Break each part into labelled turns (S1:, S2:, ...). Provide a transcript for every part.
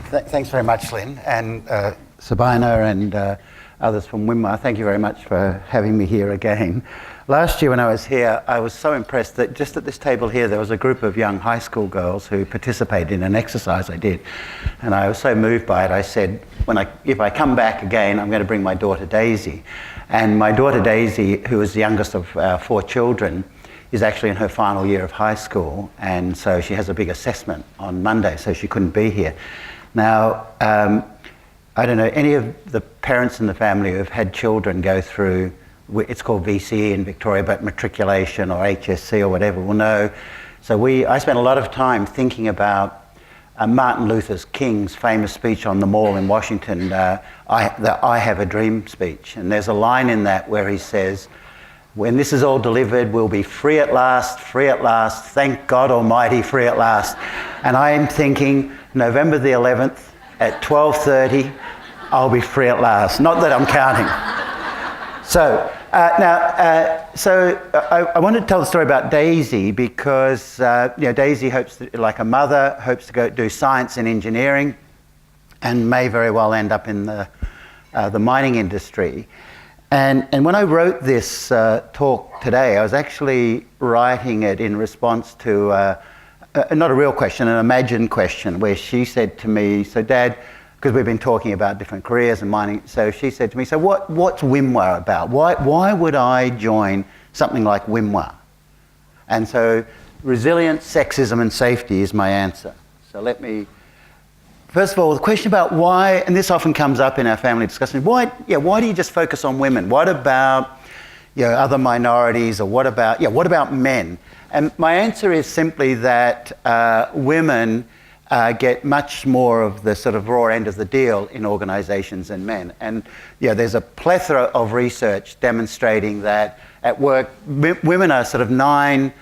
S1: Thanks very much, Lynn, and Sabina and others from WIMWA. Thank you very much for having me here again. Last year when I was here, I was so impressed that just at this table here, there was a group of young high school girls who participated in an exercise I did. And I was so moved by it, I said, if I come back again, I'm going to bring my daughter Daisy. And my daughter Daisy, who is the youngest of our 4 children, is actually in her final year of high school, and so she has a big assessment on Monday, so she couldn't be here. Now, I don't know, any of the parents in the family who have had children go through, it's called VCE in Victoria, but matriculation or HSC or whatever will know. So I spent a lot of time thinking about Martin Luther King's famous speech on the Mall in Washington, the I Have a Dream speech. And there's a line in that where he says, when this is all delivered, we'll be free at last, thank God Almighty, free at last. And I am thinking, November the 11th at 12:30, I'll be free at last. Not that I'm counting. So I wanted to tell the story about Daisy because Daisy hopes to, like a mother, hopes to go do science and engineering and may very well end up in the mining industry. And when I wrote this talk today, I was actually writing it in response to not a real question, an imagined question, where she said to me, so Dad, because we've been talking about different careers and mining, so she said to me, so what's WIMWA about? Why would I join something like WIMWA? And so resilience, sexism and safety is my answer. So let me, first of all, the question about why, and this often comes up in our family discussion, why do you just focus on women? What about other minorities, or what about men? And my answer is simply that women get much more of the sort of raw end of the deal in organisations than men. And there's a plethora of research demonstrating that at work, women are sort of 8,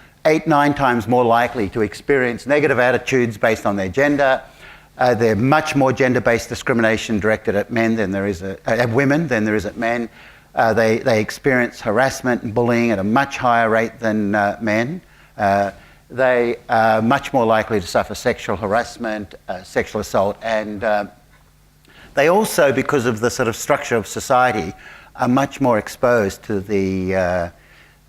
S1: 9 times more likely to experience negative attitudes based on their gender. They're much more gender-based discrimination directed at men than there is at women than there is at men. They experience harassment and bullying at a much higher rate than men. They are much more likely to suffer sexual harassment, sexual assault, and they also, because of the sort of structure of society, are much more exposed to the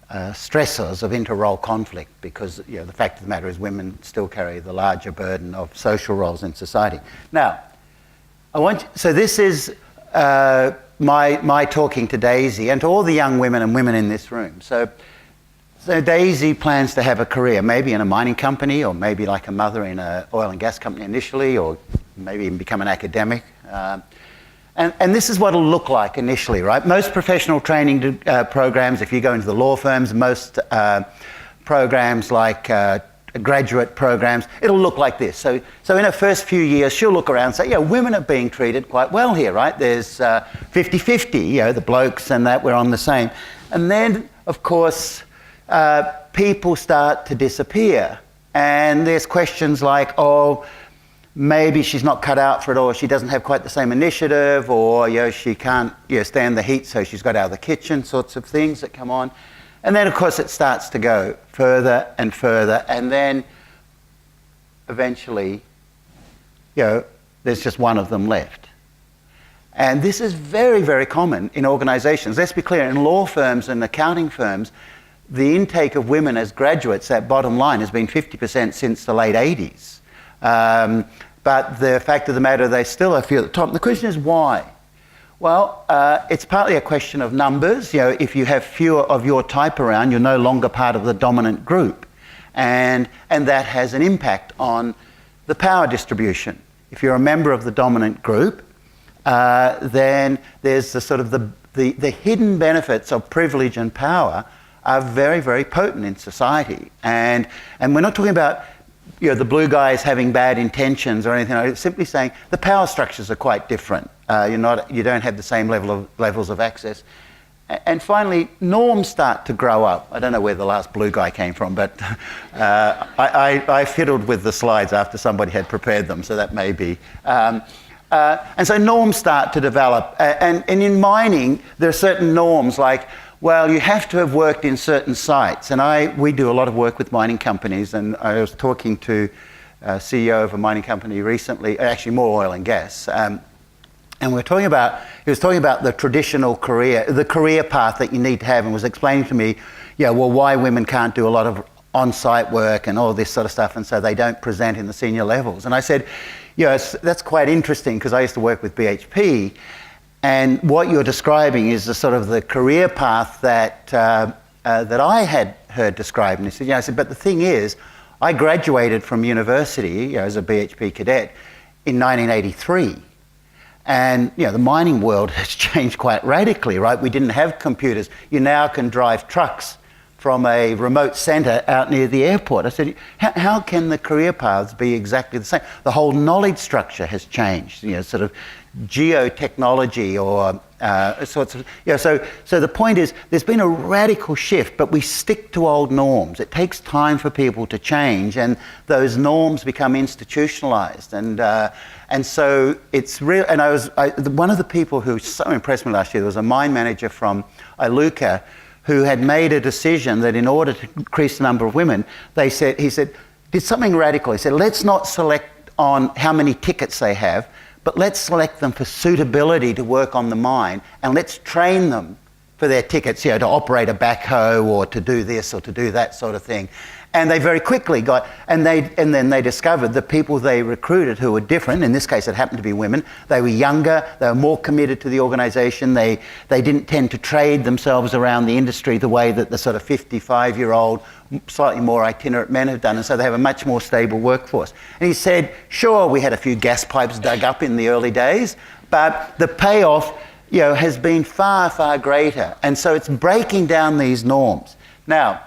S1: stressors of inter-role conflict, because the fact of the matter is women still carry the larger burden of social roles in society. Now, so this is my talking to Daisy and to all the young women and women in this room. So Daisy plans to have a career, maybe in a mining company, or maybe like a mother in an oil and gas company initially, or maybe even become an academic. And this is what it'll look like initially, right? Most professional training programs, if you go into the law firms, most programs like graduate programs, it'll look like this. So in her first few years, she'll look around and say, women are being treated quite well here, right? There's 50-50, the blokes and that, we're on the same. And then, of course, people start to disappear. And there's questions like, maybe she's not cut out for it, or she doesn't have quite the same initiative, or she can't stand the heat, so she's got out of the kitchen, sorts of things that come on. And then, of course, it starts to go further and further, and then eventually, there's just one of them left. And this is very, very common in organisations. Let's be clear, in law firms and accounting firms, the intake of women as graduates, that bottom line, has been 50% since the late 80s. But the fact of the matter, they still are few at the top. And the question is why? Well, it's partly a question of numbers. If you have fewer of your type around, you're no longer part of the dominant group. And that has an impact on the power distribution. If you're a member of the dominant group, then there's the sort of the hidden benefits of privilege and power are very, very potent in society. And we're not talking about the blue guys having bad intentions or anything. I'm simply saying the power structures are quite different. You don't have the same levels of access. And finally, norms start to grow up. I don't know where the last blue guy came from, but I fiddled with the slides after somebody had prepared them, so that may be. And so norms start to develop. And in mining, there are certain norms like, well, you have to have worked in certain sites. And we do a lot of work with mining companies, and I was talking to CEO of a mining company recently, actually more oil and gas. And he was talking about the traditional career, the career path that you need to have, and was explaining to me, why women can't do a lot of on-site work and all this sort of stuff, and so they don't present in the senior levels. And I said, that's quite interesting, because I used to work with BHP, and what you're describing is the sort of the career path that I had heard described. And he said, I said, but the thing is, I graduated from university as a BHP cadet in 1983. And the mining world has changed quite radically, right? We didn't have computers. You now can drive trucks from a remote centre out near the airport. I said, how can the career paths be exactly the same? The whole knowledge structure has changed, sort of geotechnology or sorts of... So the point is, there's been a radical shift, but we stick to old norms. It takes time for people to change, and those norms become institutionalised. And so it's real. And one of the people who so impressed me last year, there was a mine manager from Iluka who had made a decision that in order to increase the number of women, he said, did something radical. He said, let's not select on how many tickets they have, but let's select them for suitability to work on the mine, and let's train them for their tickets, to operate a backhoe or to do this or to do that sort of thing. And they very quickly got, and then they discovered the people they recruited who were different. In this case, it happened to be women. They were younger. They were more committed to the organisation. They didn't tend to trade themselves around the industry the way that the sort of 55-year-old, slightly more itinerant men have done. And so they have a much more stable workforce. And he said, sure, we had a few gas pipes dug up in the early days, but the payoff, has been far, far greater. And so it's breaking down these norms. Now,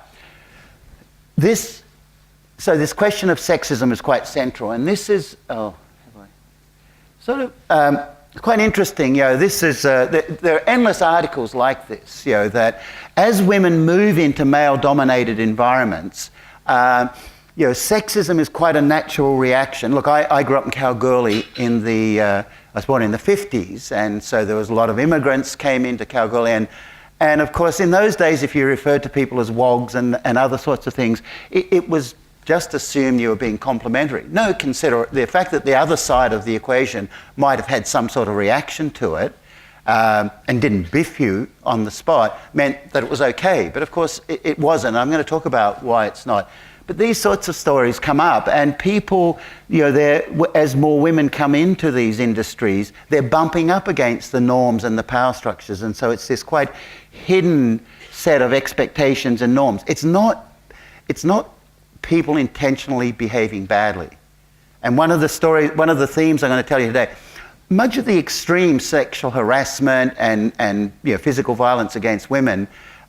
S1: this question of sexism is quite central, and this is quite interesting. This is there are endless articles like this. That as women move into male-dominated environments, sexism is quite a natural reaction. Look, I grew up in Kalgoorlie I was born in the 50s, and so there was a lot of immigrants came into Kalgoorlie, and of course, in those days, if you referred to people as wogs and other sorts of things, it was just assumed you were being complimentary. No, consider the fact that the other side of the equation might have had some sort of reaction to it and didn't biff you on the spot meant that it was okay. But of course, it wasn't. I'm going to talk about why it's not. But these sorts of stories come up, and people, as more women come into these industries, they're bumping up against the norms and the power structures, and so it's this quite hidden set of expectations and norms. It's not people intentionally behaving badly. And one of the themes I'm going to tell you today, much of the extreme sexual harassment and physical violence against women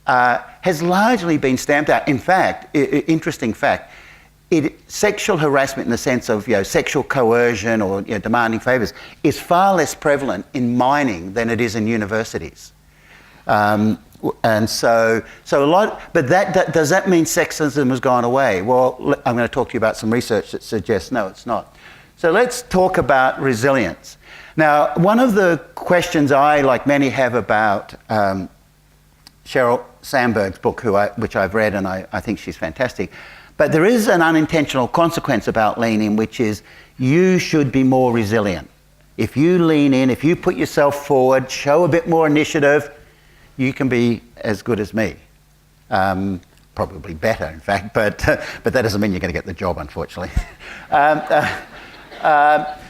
S1: has largely been stamped out. In fact, interesting fact, sexual harassment in the sense of sexual coercion or demanding favours is far less prevalent in mining than it is in universities. And so a lot, but does that mean sexism has gone away? Well, I'm going to talk to you about some research that suggests no, it's not. So let's talk about resilience. Now, one of the questions I, like many, have about Sheryl Sandberg's book, which I've read, and I think she's fantastic. But there is an unintentional consequence about Lean In, which is you should be more resilient. If you lean in, if you put yourself forward, show a bit more initiative, you can be as good as me. Probably better, in fact, but that doesn't mean you're going to get the job, unfortunately.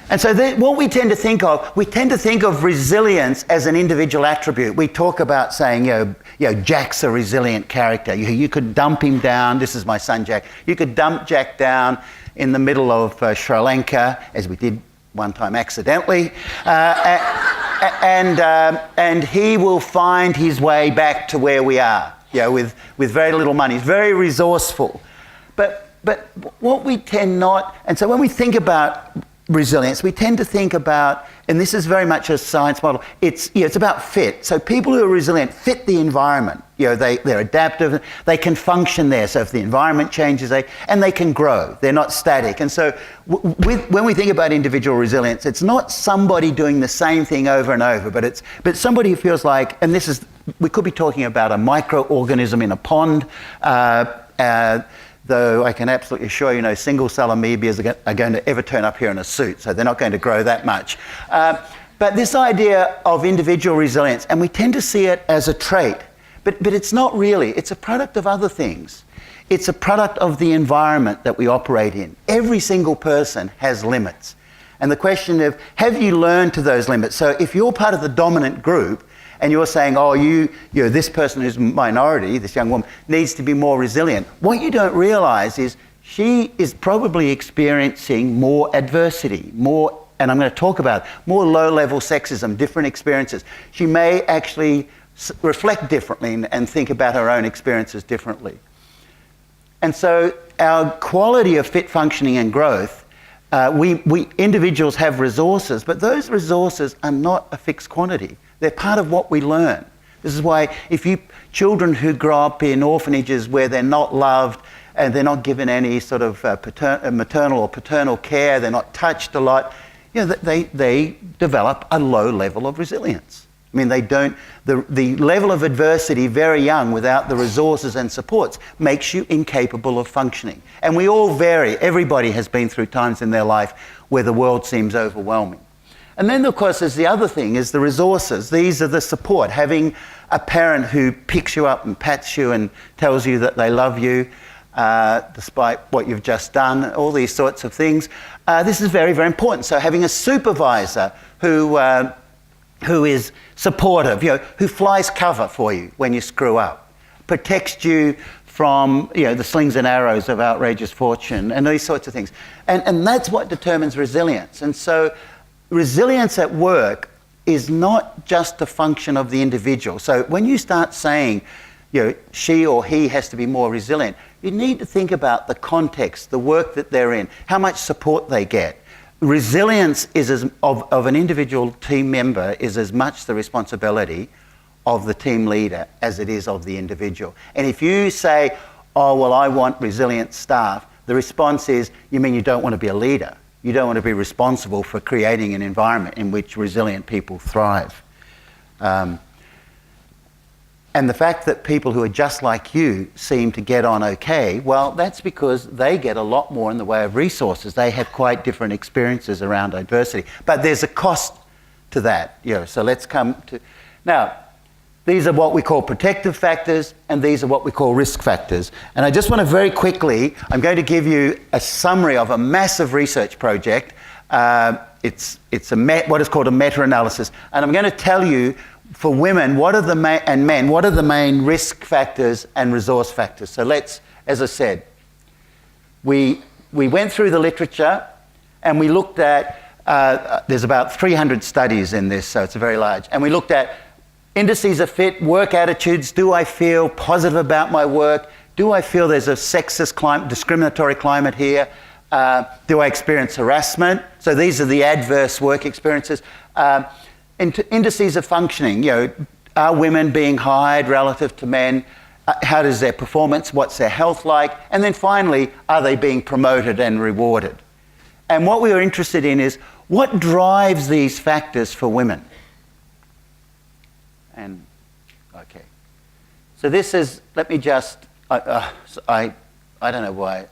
S1: And so what we tend to think of resilience as an individual attribute. We talk about saying, Jack's a resilient character. You could dump him down. This is my son, Jack. You could dump Jack down in the middle of Sri Lanka, as we did one time accidentally, and he will find his way back to where we are, with very little money. He's very resourceful. But what we tend not, and so when we think about resilience, we tend to think about, and this is very much a science model, it's about fit. So people who are resilient fit the environment. They're adaptive, they can function there. So if the environment changes, and they can grow. They're not static. And so when we think about individual resilience, it's not somebody doing the same thing over and over, but somebody who feels like, and we could be talking about a microorganism in a pond, though I can absolutely assure you no single-cell amoebas are going to ever turn up here in a suit, so they're not going to grow that much. But this idea of individual resilience, and we tend to see it as a trait, but it's not really. It's a product of other things. It's a product of the environment that we operate in. Every single person has limits. And the question of, have you learned to those limits? So if you're part of the dominant group and you're saying, oh, this person who's minority, this young woman, needs to be more resilient, what you don't realize is she is probably experiencing more adversity, more, and I'm going to talk about more low-level sexism, different experiences. She may actually reflect differently and think about her own experiences differently. And so our quality of fit, functioning and growth, we individuals have resources, but those resources are not a fixed quantity. They're part of what we learn. This is why children who grow up in orphanages where they're not loved and they're not given any sort of maternal or paternal care, they're not touched a lot, they develop a low level of resilience. I mean, the level of adversity very young without the resources and supports makes you incapable of functioning. And we all vary. Everybody has been through times in their life where the world seems overwhelming. And then, of course, there's the other thing, is the resources. These are the support. Having a parent who picks you up and pats you and tells you that they love you, despite what you've just done, all these sorts of things. This is very, very important. So having a supervisor who is supportive, who flies cover for you when you screw up, protects you from the slings and arrows of outrageous fortune and these sorts of things. And that's what determines resilience. And so resilience at work is not just a function of the individual. So when you start saying, she or he has to be more resilient, you need to think about the context, the work that they're in, how much support they get. Resilience of an individual team member is as much the responsibility of the team leader as it is of the individual. And if you say, oh, well, I want resilient staff, the response is, you mean you don't want to be a leader? You don't want to be responsible for creating an environment in which resilient people thrive. And the fact that people who are just like you seem to get on okay, well, that's because they get a lot more in the way of resources. They have quite different experiences around adversity. But there's a cost to that. So let's come to... Now, these are what we call protective factors, and these are what we call risk factors. And I just want to very quickly, I'm going to give you a summary of a massive research project. It's what is called a meta-analysis. And I'm going to tell you, for women, and men, what are the main risk factors and resource factors? So let's, as I said, we went through the literature and we looked at, there's about 300 studies in this, so it's very large. And we looked at indices of fit, work attitudes. Do I feel positive about my work? Do I feel there's a sexist climate, discriminatory climate here? Do I experience harassment? So these are the adverse work experiences. Indices of functioning, are women being hired relative to men? How does their performance, what's their health like? And then finally, are they being promoted and rewarded? And what we were interested in is, what drives these factors for women? And, okay. So this is, let me just, I don't know why.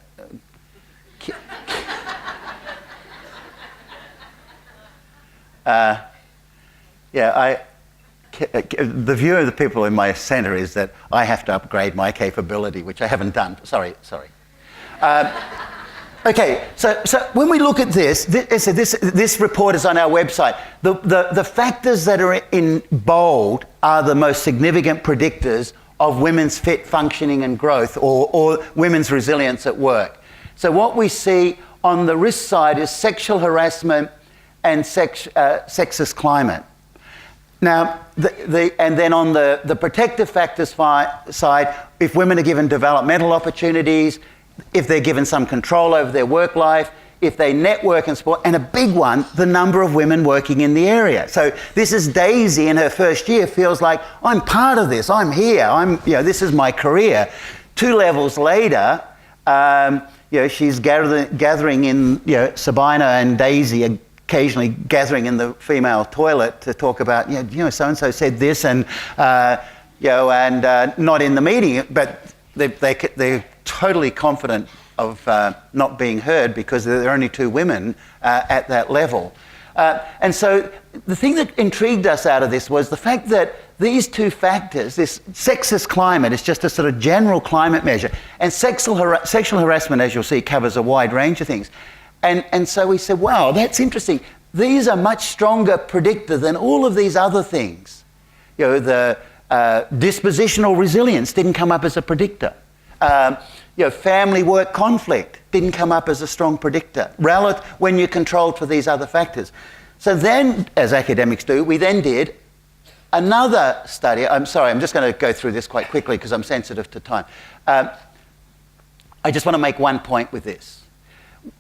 S1: The view of the people in my centre is that I have to upgrade my capability, which I haven't done. Sorry. Okay, so when we look at this report is on our website. The factors that are in bold are the most significant predictors of women's fit, functioning and growth, or women's resilience at work. So what we see on the risk side is sexual harassment and sexist climate. Now, and then on the protective factors side, if women are given developmental opportunities, if they're given some control over their work life, if they network and support, and a big one, the number of women working in the area. So this is Daisy in her first year, feels like, I'm part of this, I'm here, this is my career. 2 levels later, she's gathering in, Sabina and Daisy occasionally gathering in the female toilet to talk about, so-and-so said this and not in the meeting, but they're totally confident of not being heard because there are only 2 women at that level. And so the thing that intrigued us out of this was the fact that these 2 factors, this sexist climate is just a sort of general climate measure, and sexual harassment, as you'll see, covers a wide range of things. And so we said, wow, that's interesting. These are much stronger predictor than all of these other things. You know, the dispositional resilience didn't come up as a predictor. You know, family work conflict didn't come up as a strong predictor when you're controlled for these other factors. So then, as academics do, we then did another study. I'm sorry, I'm just going to go through this quite quickly because I'm sensitive to time. I just want to make one point with this.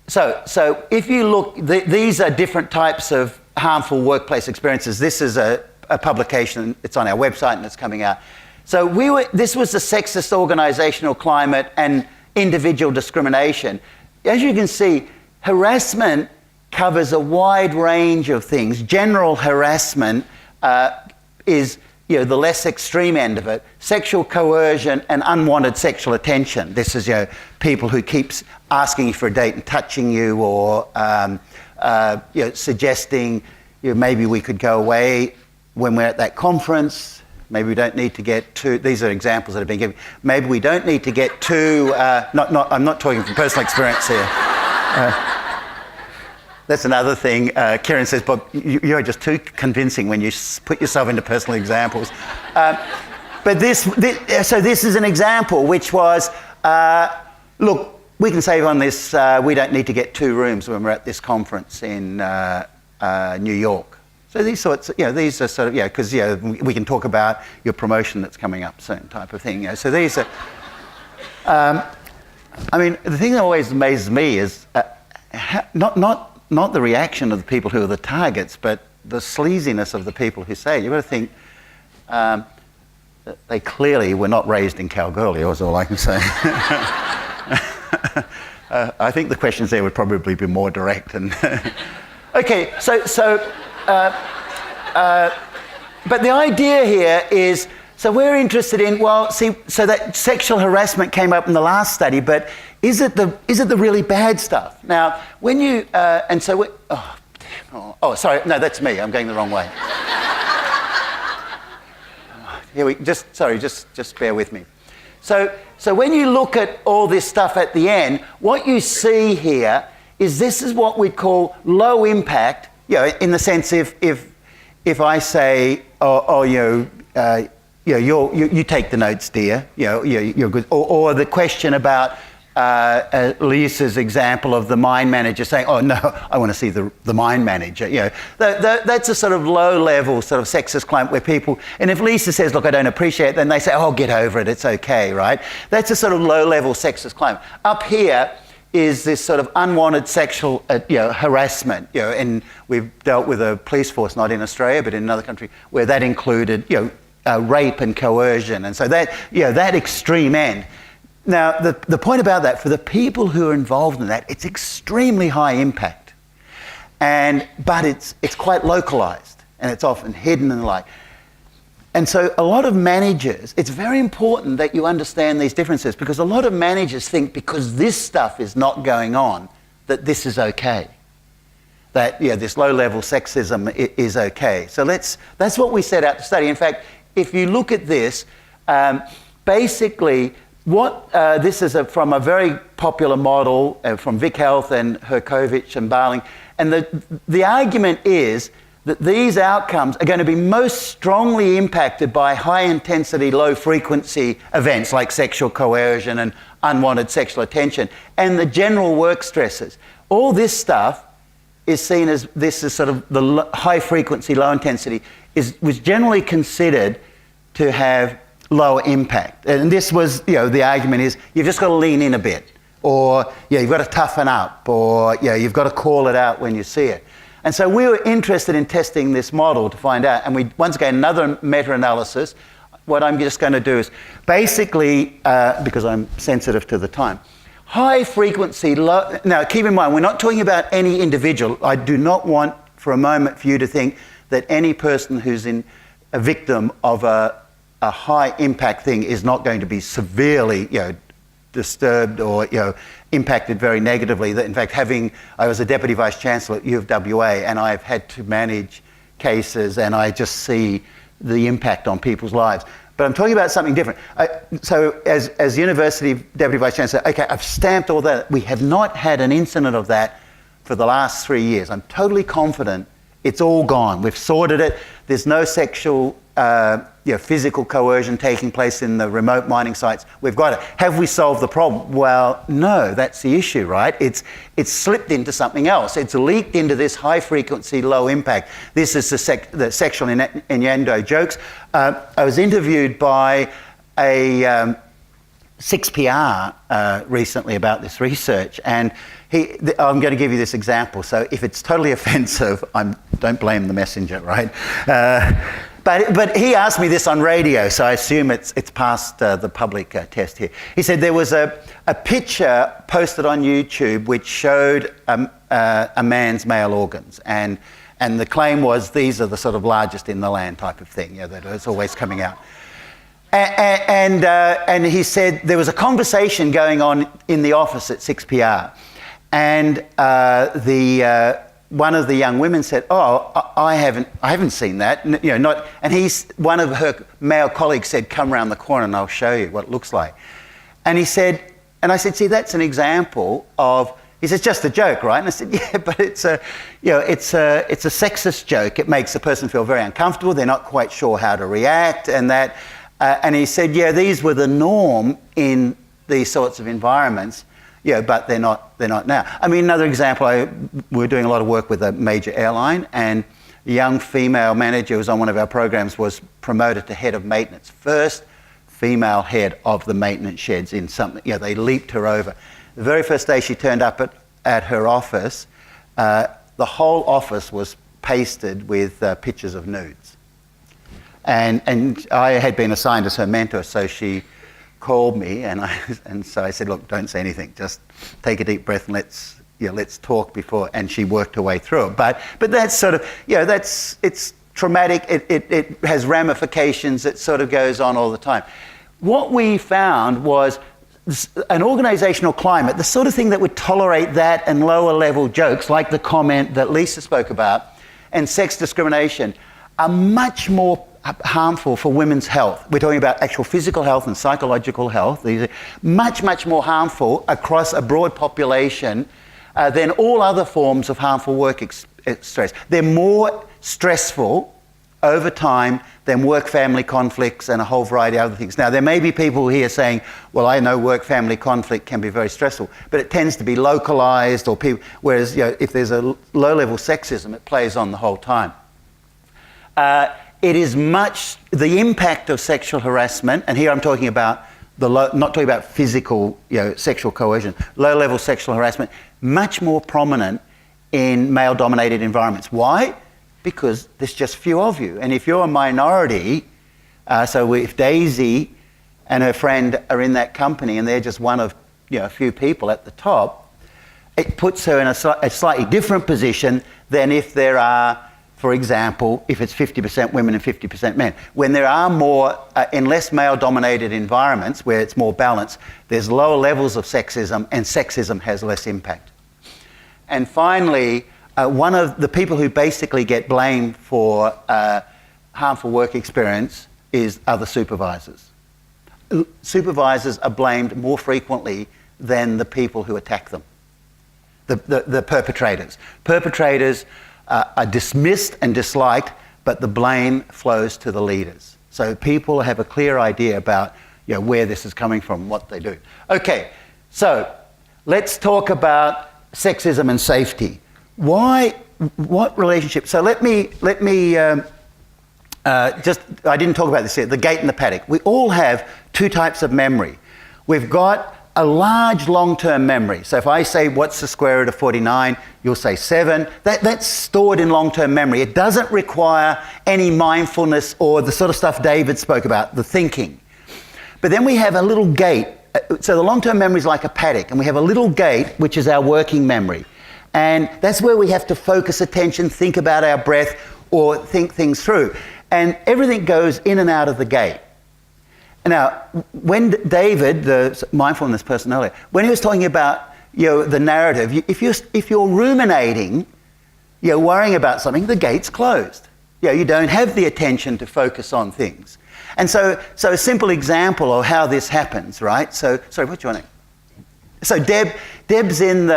S1: So if you look, these are different types of harmful workplace experiences. This is a publication, it's on our website and it's coming out. So this was the sexist organisational climate and individual discrimination. As you can see, harassment covers a wide range of things. General harassment is, you know, the less extreme end of it. Sexual coercion and unwanted sexual attention. This is, you know, people who keeps asking you for a date and touching you, or you know, suggesting, you know, maybe we could go away when we're at that conference. Maybe we don't need to get too, these are examples that have been given. Maybe we don't need to get too, I'm not talking from personal experience here. That's another thing. Kieran says, Bob, you're just too convincing when you put yourself into personal examples. But this is an example which was, look, we can save on this, we don't need to get 2 rooms when we're at this conference in New York. So these sorts, you know, these are sort of, you know, because, you know, we can talk about your promotion that's coming up soon, type of thing. You know, so these are. I mean, the thing that always amazes me is not the reaction of the people who are the targets, but the sleaziness of the people who say it. You've got to think that they clearly were not raised in Kalgoorlie. Is all I can say. I think the questions there would probably be more direct and. Okay, but the idea here is, so we're interested in, well, see, so that sexual harassment came up in the last study, but is it the really bad stuff? Now, when you, and so, sorry, no, that's me, I'm going the wrong way. Just bear with me. So when you look at all this stuff at the end, what you see here is this is what we'd call low impact, you know, in the sense if I say, you take the notes, dear, you know, you're good, or the question about Lisa's example of the mine manager saying, oh no, I want to see the mine manager, you know, that's a sort of low-level sort of sexist climate where people, and if Lisa says, look, I don't appreciate it, then they say, oh, get over it, it's okay, right? That's a sort of low-level sexist climate. Up here is this sort of unwanted sexual harassment, you know, and we've dealt with a police force, not in Australia, but in another country, where that included, you know, rape and coercion, and so that, you know, that extreme end. Now, the point about that, for the people who are involved in that, it's extremely high impact, but it's quite localised, and it's often hidden and the like. And so a lot of managers, it's very important that you understand these differences, because a lot of managers think because this stuff is not going on, that this is okay. That, you know, this low-level sexism is okay. So that's what we set out to study. In fact, if you look at this, basically, this is from a very popular model from Vic Health and Herkovich and Barling, and the argument is that these outcomes are going to be most strongly impacted by high-intensity, low-frequency events like sexual coercion and unwanted sexual attention, and the general work stresses. All this stuff is seen as, this is sort of the high-frequency, low-intensity, was generally considered to have lower impact. And this was, you know, the argument is, you've just got to lean in a bit, or, yeah, you've got to toughen up, or, yeah, you've got to call it out when you see it. And so we were interested in testing this model to find out, and we, once again, another meta-analysis. What I'm just going to do is basically, because I'm sensitive to the time, high frequency, low, now keep in mind, we're not talking about any individual. I do not want for a moment for you to think that any person who's a victim of a high impact thing is not going to be severely, you know, disturbed or impacted very negatively. That in fact, I was a deputy vice chancellor at U of WA, and I've had to manage cases, and I just see the impact on people's lives. But I'm talking about something different. So as university deputy vice chancellor, okay, I've stamped all that. We have not had an incident of that for the last 3 years. I'm totally confident it's all gone. We've sorted it. There's no sexual, physical coercion taking place in the remote mining sites. We've got it. Have we solved the problem? Well, no, that's the issue, right? It's slipped into something else. It's leaked into this high frequency, low impact. This is the sexual innuendo jokes. I was interviewed by a 6PR recently about this research, and I'm going to give you this example. So if it's totally offensive, don't blame the messenger, right? But he asked me this on radio, so I assume it's passed the public test here. He said there was a picture posted on YouTube which showed a man's male organs, and the claim was these are the sort of largest in the land type of thing, that is always coming out. And he said there was a conversation going on in the office at 6PR, and one of the young women said, "Oh, I haven't seen that." And one of her male colleagues said, "Come round the corner and I'll show you what it looks like." And I said, "See, that's an example of." He says, "Just a joke, right?" And I said, "Yeah, but it's a sexist joke. It makes the person feel very uncomfortable. They're not quite sure how to react, and that." And he said, "Yeah, these were the norm in these sorts of environments, but they're not now." I mean, another example, we were doing a lot of work with a major airline, and a young female manager who was on one of our programs was promoted to head of maintenance, first female head of the maintenance sheds in something. They leaped her over. The very first day she turned up at her office, the whole office was pasted with pictures of nudes. And I had been assigned as her mentor, so she called me, and so I said, "Look, don't say anything. Just take a deep breath and let's talk before." And she worked her way through it. But that's sort of it's traumatic. It has ramifications. It sort of goes on all the time. What we found was an organisational climate, the sort of thing that would tolerate that and lower level jokes, like the comment that Lisa spoke about, and sex discrimination, are much more harmful for women's health. We're talking about actual physical health and psychological health. These are much, much more harmful across a broad population than all other forms of harmful work stress. They're more stressful over time than work-family conflicts and a whole variety of other things. Now, there may be people here saying, "Well, I know work-family conflict can be very stressful," but it tends to be localised, whereas if there's a low-level sexism, it plays on the whole time. It is the impact of sexual harassment, and here I'm talking about not talking about physical, sexual coercion, low-level sexual harassment, much more prominent in male-dominated environments. Why? Because there's just few of you, and if you're a minority, so if Daisy and her friend are in that company and they're just one of a few people at the top, it puts her in a slightly different position than if there are, for example, if it's 50% women and 50% men. When there are more, in less male-dominated environments where it's more balanced, there's lower levels of sexism, and sexism has less impact. And finally, one of the people who basically get blamed for harmful work experience are the supervisors. Supervisors are blamed more frequently than the people who attack them, the perpetrators. Perpetrators are dismissed and disliked, but the blame flows to the leaders. So people have a clear idea about where this is coming from, what they do. Okay, so let's talk about sexism and safety. What relationship? So let me I didn't talk about this yet, the gate and the paddock. We all have two types of memory. We've got a large long-term memory. So if I say, "What's the square root of 49?" you'll say 7. That's stored in long-term memory. It doesn't require any mindfulness or the sort of stuff David spoke about, the thinking. But then we have a little gate. So the long-term memory is like a paddock, and we have a little gate, which is our working memory. And that's where we have to focus attention, think about our breath, or think things through. And everything goes in and out of the gate. Now, when David, the mindfulness person earlier, when he was talking about the narrative, if you're ruminating, worrying about something, the gate's closed. You don't have the attention to focus on things. And so a simple example of how this happens, right? So, sorry, what's your name? So Deb's in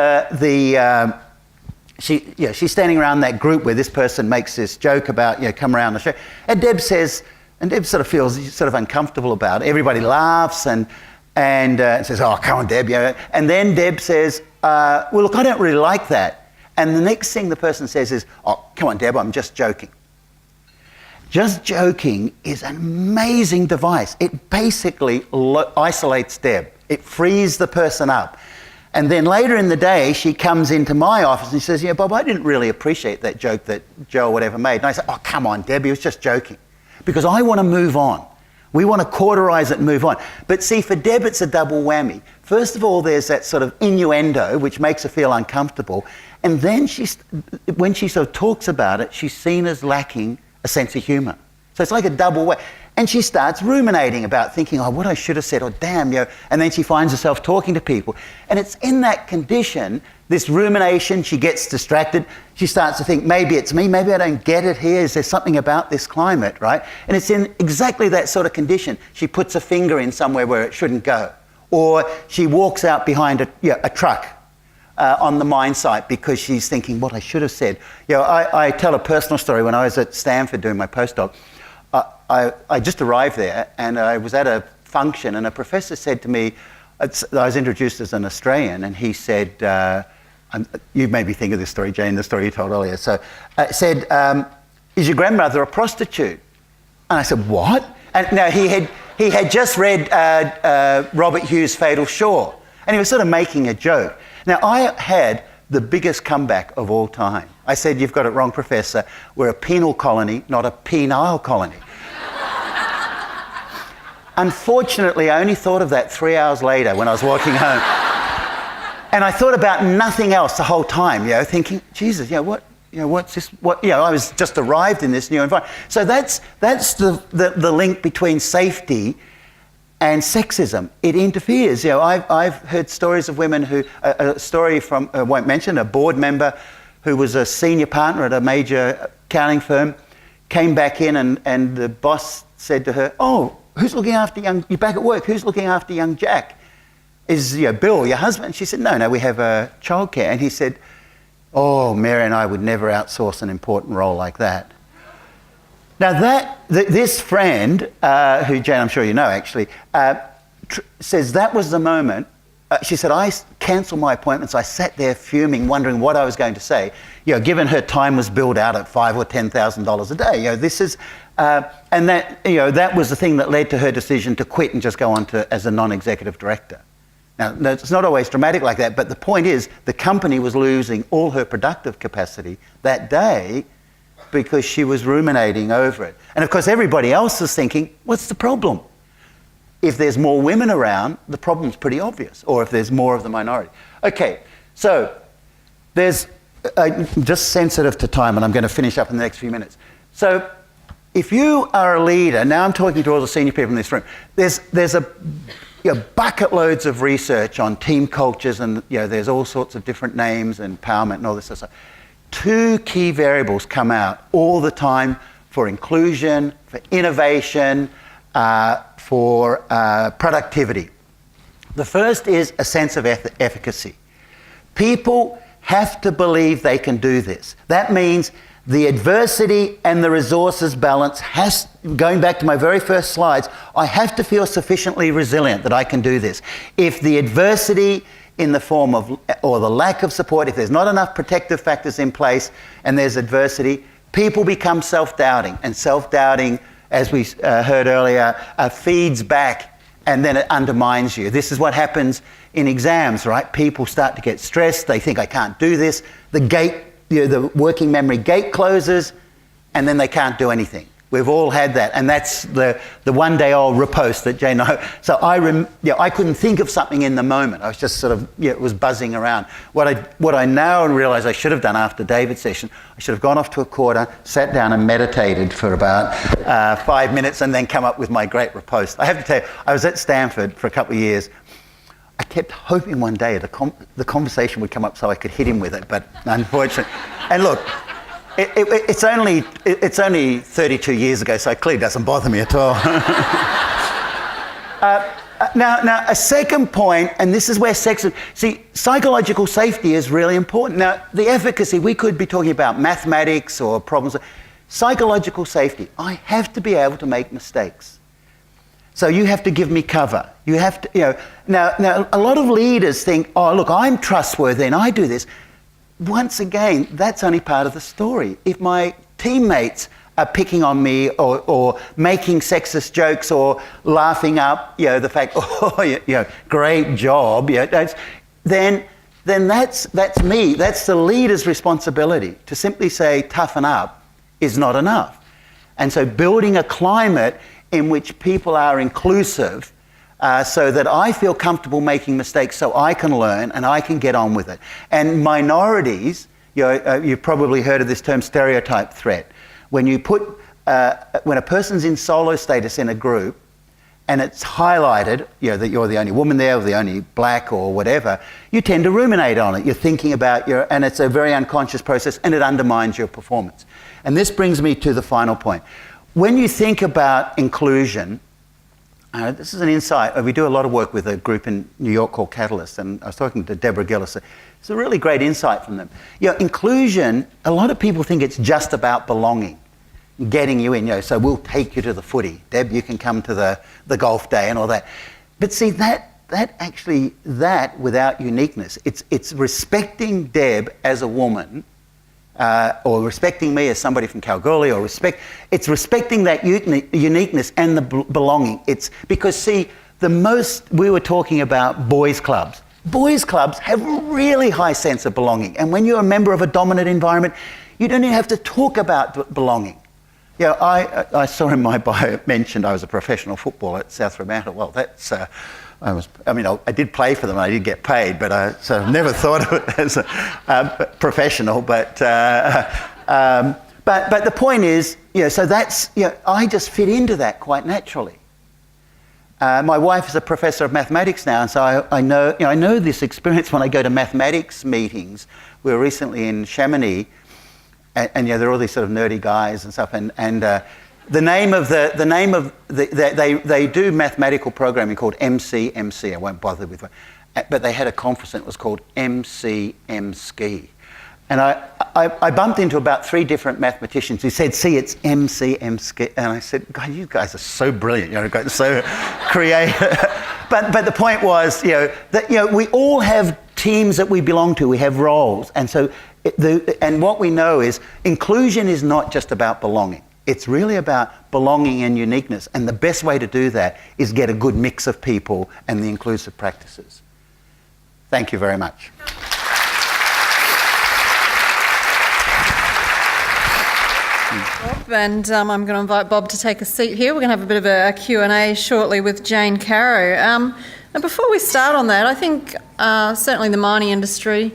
S1: she's standing around that group where this person makes this joke about, come around the show. And Deb says, and Deb sort of feels sort of uncomfortable about it. Everybody laughs and says, oh, come on, Deb. And then Deb says, well, look, I don't really like that. And the next thing the person says is, oh, come on, Deb, I'm just joking. Just joking is an amazing device. It basically isolates Deb. It frees the person up. And then later in the day, she comes into my office and she says, Bob, I didn't really appreciate that joke that Joe or whatever made. And I say, oh, come on, Deb, he was just joking. Because I want to move on. We want to cauterize it and move on. But see, for Deb, it's a double whammy. First of all, there's that sort of innuendo, which makes her feel uncomfortable. And then when she sort of talks about it, she's seen as lacking a sense of humour. So it's like a double whammy. And she starts ruminating about thinking, oh, what I should have said, or damn, and then she finds herself talking to people. And it's in that condition, this rumination, she gets distracted. She starts to think, maybe it's me, maybe I don't get it here. Is there something about this climate, right? And it's in exactly that sort of condition. She puts a finger in somewhere where it shouldn't go. Or she walks out behind a truck on the mine site because she's thinking, what I should have said. I tell a personal story. When I was at Stanford doing my postdoc, I just arrived there and I was at a function and a professor said to me, I was introduced as an Australian, and he said, you made me think of this story, Jane, the story you told earlier. So said, is your grandmother a prostitute? And I said, what? And now he had just read Robert Hughes' Fatal Shore, and he was sort of making a joke. Now I had the biggest comeback of all time. I said, you've got it wrong, Professor. We're a penal colony, not a penile colony. Unfortunately, I only thought of that 3 hours later when I was walking home. And I thought about nothing else the whole time, thinking, Jesus, what's this? I was just arrived in this new environment. So that's the link between safety and sexism. It interferes. I've heard stories of women who, a story from, I won't mention, a board member who was a senior partner at a major accounting firm, came back in and the boss said to her, oh, who's looking after you're back at work, who's looking after young Jack? Is Bill, your husband? And she said, no, we have childcare. And he said, oh, Mary and I would never outsource an important role like that. Now this friend, who Jane, I'm sure you know actually, says that was the moment. She said, I cancelled my appointments. I sat there fuming, wondering what I was going to say. Given her time was billed out at $5,000 or $10,000 a day. This is, and that that was the thing that led to her decision to quit and just go on as a non-executive director. Now, it's not always dramatic like that, but the point is the company was losing all her productive capacity that day because she was ruminating over it. And of course, everybody else is thinking, what's the problem? If there's more women around, the problem's pretty obvious, or if there's more of the minority. Okay, so there's, just sensitive to time, and I'm going to finish up in the next few minutes. So if you are a leader, now I'm talking to all the senior people in this room, there's a bucket loads of research on team cultures, and there's all sorts of different names and empowerment and all this sort of stuff. Two key variables come out all the time for inclusion, for innovation, for productivity. The first is a sense of efficacy. People have to believe they can do this. That means the adversity and the resources balance has, going back to my very first slides, I have to feel sufficiently resilient that I can do this. If the adversity in the form of, or the lack of support, if there's not enough protective factors in place and there's adversity, people become self-doubting, and self-doubting, as we heard earlier, feeds back and then it undermines you. This is what happens in exams, right? People start to get stressed. They think, I can't do this. The gate, the working memory gate closes, and then they can't do anything. We've all had that, and that's the one day old riposte that Jane. So I couldn't think of something in the moment. I was just sort of it was buzzing around. What I now realise I should have done after David's session, I should have gone off to a corner, sat down and meditated for about 5 minutes, and then come up with my great riposte. I have to tell you, I was at Stanford for a couple of years. I kept hoping one day the conversation would come up so I could hit him with it, but unfortunately, and look. It's only 32 years ago, so it clearly doesn't bother me at all. Now, a second point, and this is where psychological safety is really important. Now, the efficacy, we could be talking about mathematics or problems. Psychological safety, I have to be able to make mistakes. So you have to give me cover. You have to, now a lot of leaders think, oh, look, I'm trustworthy and I do this. Once again, that's only part of the story. If my teammates are picking on me or making sexist jokes or laughing up, the fact, great job, then that's me. That's the leader's responsibility. To simply say toughen up is not enough. And so building a climate in which people are inclusive so that I feel comfortable making mistakes so I can learn and I can get on with it. And minorities, you've probably heard of this term stereotype threat. When you put, when a person's in solo status in a group and it's highlighted, that you're the only woman there or the only black or whatever, you tend to ruminate on it. You're thinking about and it's a very unconscious process and it undermines your performance. And this brings me to the final point. When you think about inclusion, this is an insight. We do a lot of work with a group in New York called Catalyst, and I was talking to Deborah Gillis. It's a really great insight from them. Inclusion, a lot of people think it's just about belonging, getting you in. So we'll take you to the footy. Deb, you can come to the golf day and all that. But see, that without uniqueness, it's respecting Deb as a woman, or respecting me as somebody from Kalgoorlie, it's respecting that uniqueness and the belonging. It's because, see, we were talking about boys' clubs. Boys' clubs have a really high sense of belonging. And when you're a member of a dominant environment, you don't even have to talk about belonging. I saw in my bio mentioned I was a professional footballer at South Fremantle. Well, that's... I did play for them and I did get paid, but I sort of never thought of it as a professional. But the point is, so that's, I just fit into that quite naturally. My wife is a professor of mathematics now, and so I know this experience when I go to mathematics meetings. We were recently in Chamonix, and there are all these sort of nerdy guys and stuff, and they do mathematical programming called MCMC. I won't bother with it, but they had a conference and it was called MCMSki. And I bumped into about 3 different mathematicians who said, see, it's MCMSki. And I said, God, you guys are so brilliant, so creative. But the point was, that we all have teams that we belong to. We have roles. And so, and what we know is inclusion is not just about belonging. It's really about belonging and uniqueness. And the best way to do that is get a good mix of people and the inclusive practices. Thank you very much.
S2: Bob, and I'm going to invite Bob to take a seat here. We're going to have a bit of a Q&A shortly with Jane Caro. And before we start on that, I think certainly the mining industry,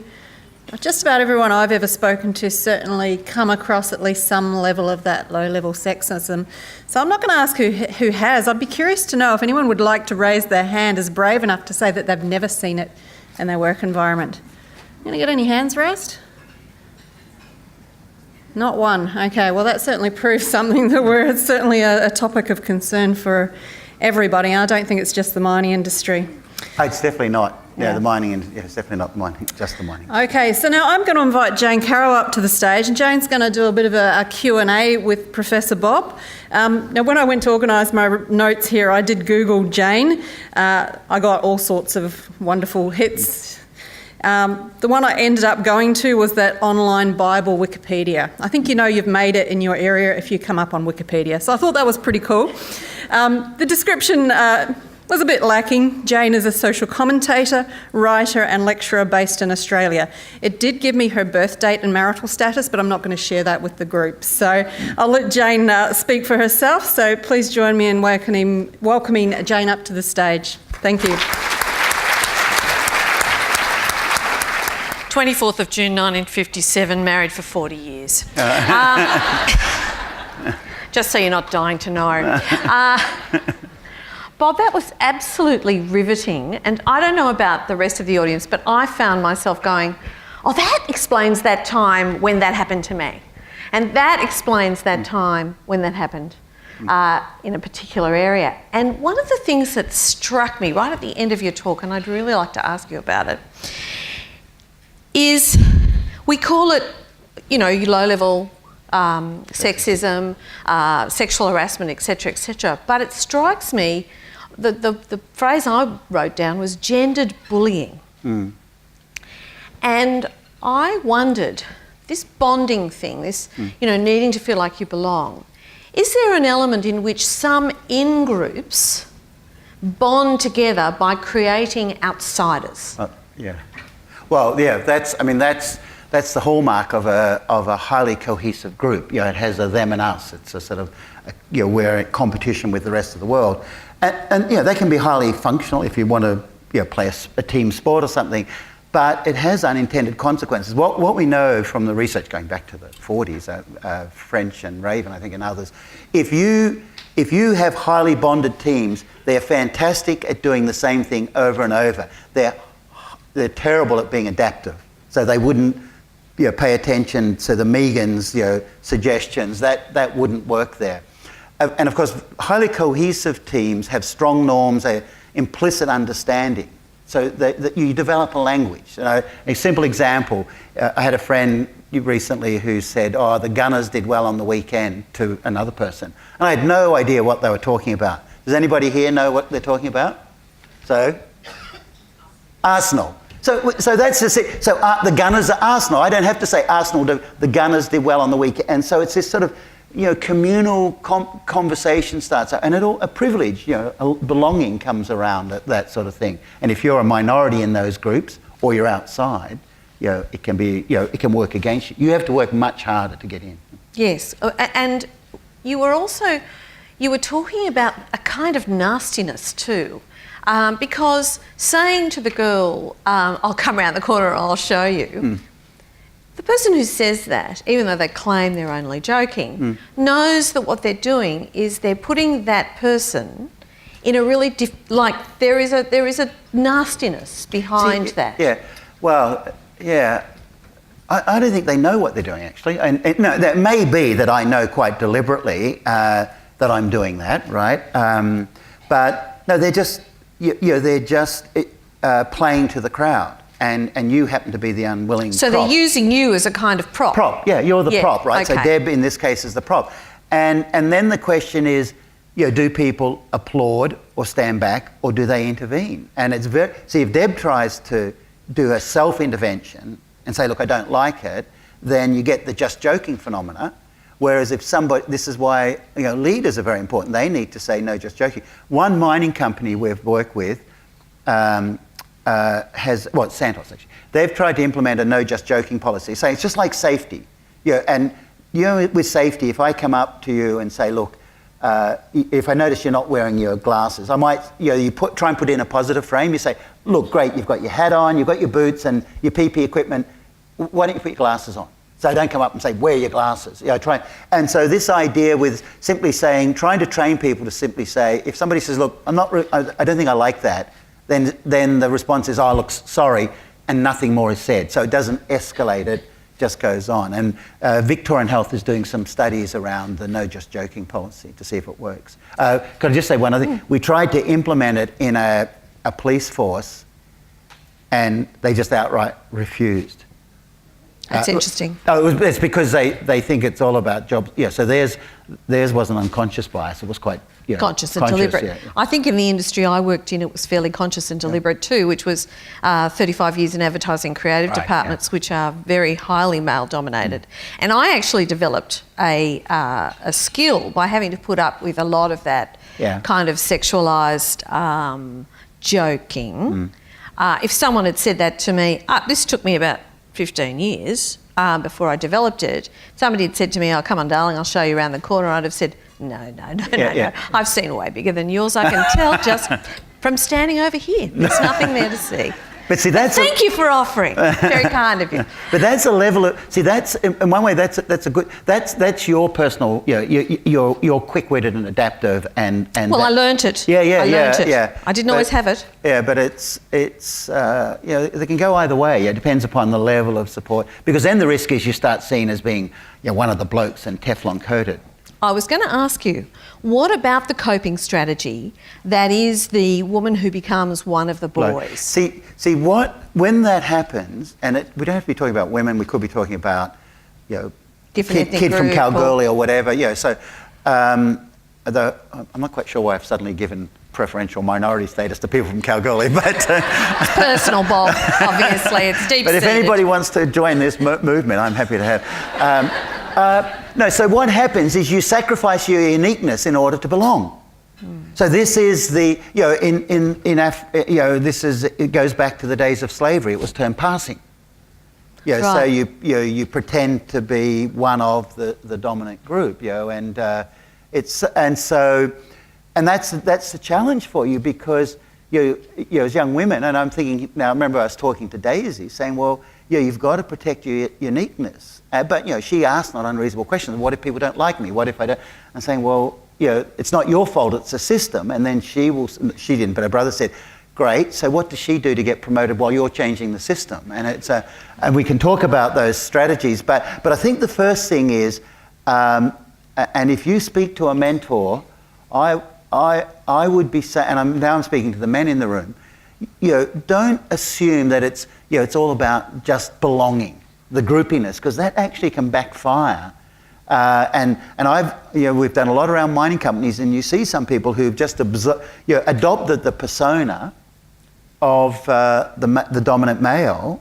S2: just about everyone I've ever spoken to certainly come across at least some level of that low-level sexism. So I'm not going to ask who has. I'd be curious to know if anyone would like to raise their hand as brave enough to say that they've never seen it in their work environment. Going to get any hands raised? Not one. Okay, well that certainly proves something that it's certainly a topic of concern for everybody. I don't think it's just the mining industry.
S1: It's definitely not. Yeah, the mining, it's definitely not the mining, just the mining.
S2: Okay, so now I'm going to invite Jane Caro up to the stage, and Jane's going to do a bit of a Q&A with Professor Bob. Now, when I went to organise my notes here, I did Google Jane. I got all sorts of wonderful hits. The one I ended up going to was that online Bible Wikipedia. I think you've made it in your area if you come up on Wikipedia. So I thought that was pretty cool. The description was a bit lacking. Jane is a social commentator, writer and lecturer based in Australia. It did give me her birth date and marital status, but I'm not going to share that with the group. So I'll let Jane speak for herself. So please join me in welcoming Jane up to the stage. Thank you.
S3: 24th of June 1957, married for 40 years. Just so you're not dying to know. Bob, that was absolutely riveting, and I don't know about the rest of the audience, but I found myself going, oh, that explains that time when that happened to me. And that explains that time when that happened in a particular area. And one of the things that struck me right at the end of your talk, and I'd really like to ask you about it, is we call it, you know, low-level sexism, sexual harassment, etc., but it strikes me, the phrase I wrote down was gendered bullying. And I wondered, this bonding thing, this, you know, needing to feel like you belong, is there an element in which some in-groups bond together by creating outsiders?
S1: Yeah. Well, yeah, that's the hallmark of a highly cohesive group. You know, it has a them and us. It's a sort of, you know, we're in competition with the rest of the world. And you know, they can be highly functional if you want to, you know, play a team sport or something, but it has unintended consequences. What we know from the research going back to the 40s, French and Raven, I think, and others, if you have highly bonded teams, they're fantastic at doing the same thing over and over. They're terrible at being adaptive, so they wouldn't, you know, pay attention to the Megan's, you know, suggestions. That wouldn't work there. And of course, highly cohesive teams have strong norms, implicit understanding, so that you develop a language. You know, a simple example: I had a friend recently who said, "Oh, the Gunners did well on the weekend," to another person, and I had no idea what they were talking about. Does anybody here know what they're talking about? So, Arsenal. So that's the Gunners are Arsenal. I don't have to say Arsenal. The Gunners did well on the weekend, and so it's this sort of, you know, communal conversation starts, and a privilege, you know, a belonging comes around, that sort of thing. And if you're a minority in those groups or you're outside, you know, it can be, you know, it can work against you. You have to work much harder to get in.
S3: Yes, and you were talking about a kind of nastiness too. Because saying to the girl, I'll come around the corner and I'll show you, the person who says that, even though they claim they're only joking, knows that what they're doing is they're putting that person in a really, there is a nastiness behind that.
S1: Yeah, well, yeah. I don't think they know what they're doing, actually. And no, that may be that I know quite deliberately that I'm doing that, right? But no, they're just... they're just playing to the crowd, and you happen to be the unwilling
S3: So
S1: prop.
S3: They're using you as a kind of prop.
S1: Yeah, you're the prop, right?
S3: Okay.
S1: So Deb, in this case, is the prop. And then the question is, you know, do people applaud or stand back, or do they intervene? And it's see, if Deb tries to do a self-intervention and say, look, I don't like it, then you get the just joking phenomena. Whereas if somebody, this is why, you know, leaders are very important. They need to say, no, just joking. One mining company we've worked with Santos actually. They've tried to implement a no just joking policy, saying it's just like safety. You know, and you know, with safety, if I come up to you and say, look, if I notice you're not wearing your glasses, I might, you know, try and put in a positive frame. You say, look, great, you've got your hat on, you've got your boots and your PPE equipment. Why don't you put your glasses on? So don't come up and say, wear your glasses. You know, and so this idea with simply saying, trying to train people to simply say, if somebody says, look, I don't think I like that, then the response is, oh, look, sorry, and nothing more is said. So it doesn't escalate, it just goes on. And Victorian Health is doing some studies around the no just joking policy to see if it works. Can I just say one other thing? We tried to implement it in a police force, and they just outright refused.
S3: That's interesting.
S1: It's because they think it's all about jobs. Yeah, so theirs was an unconscious bias. It was quite
S3: conscious and deliberate.
S1: Yeah.
S3: I think in the industry I worked in, it was fairly conscious and deliberate too, which was 35 years in advertising creative departments, which are very highly male dominated. And I actually developed a skill by having to put up with a lot of that kind of sexualised joking. If someone had said that to me, this took me about 15 years before I developed it. Somebody had said to me, "Oh, come on, darling, I'll show you around the corner." I'd have said, no. I've seen way bigger than yours. I can tell just from standing over here. There's nothing there to see.
S1: But see,
S3: thank you for offering. Very kind of you.
S1: But that's a level of, see, that's in one way that's a good, that's your personal, you're quick-witted and adaptive and.
S3: Well, I learnt it.
S1: Yeah.
S3: I didn't always have it.
S1: Yeah, but it's they can go either way. It depends upon the level of support, because then the risk is you start seen as being one of the blokes and Teflon coated.
S3: I was going to ask you, what about the coping strategy that is the woman who becomes one of the boys?
S1: See, when that happens, and we don't have to be talking about women, we could be talking about,
S3: different
S1: kid from Kalgoorlie or whatever. So, although I'm not quite sure why I've suddenly given preferential minority status to people from Kalgoorlie, but
S3: it's personal, Bob. Obviously, it's deep-seated.
S1: But if anybody wants to join this movement, I'm happy to have. No, so what happens is you sacrifice your uniqueness in order to belong. So this is the, it goes back to the days of slavery. It was term passing.
S3: Right.
S1: So you pretend to be one of the dominant group, and that's the challenge for you, because as young women, and I'm thinking now. I remember I was talking to Daisy, saying, well, you've got to protect your uniqueness. But she asked not unreasonable questions. What if people don't like me? What if I don't? I'm saying, well, it's not your fault. It's a system. And then she didn't, but her brother said, great. So what does she do to get promoted while you're changing the system? And and we can talk about those strategies. But I think the first thing is, and if you speak to a mentor, I would be saying, and now I'm speaking to the men in the room, don't assume that it's all about just belonging, the groupiness, because that actually can backfire. And we've done a lot around mining companies, and you see some people who've just adopted the persona of the dominant male.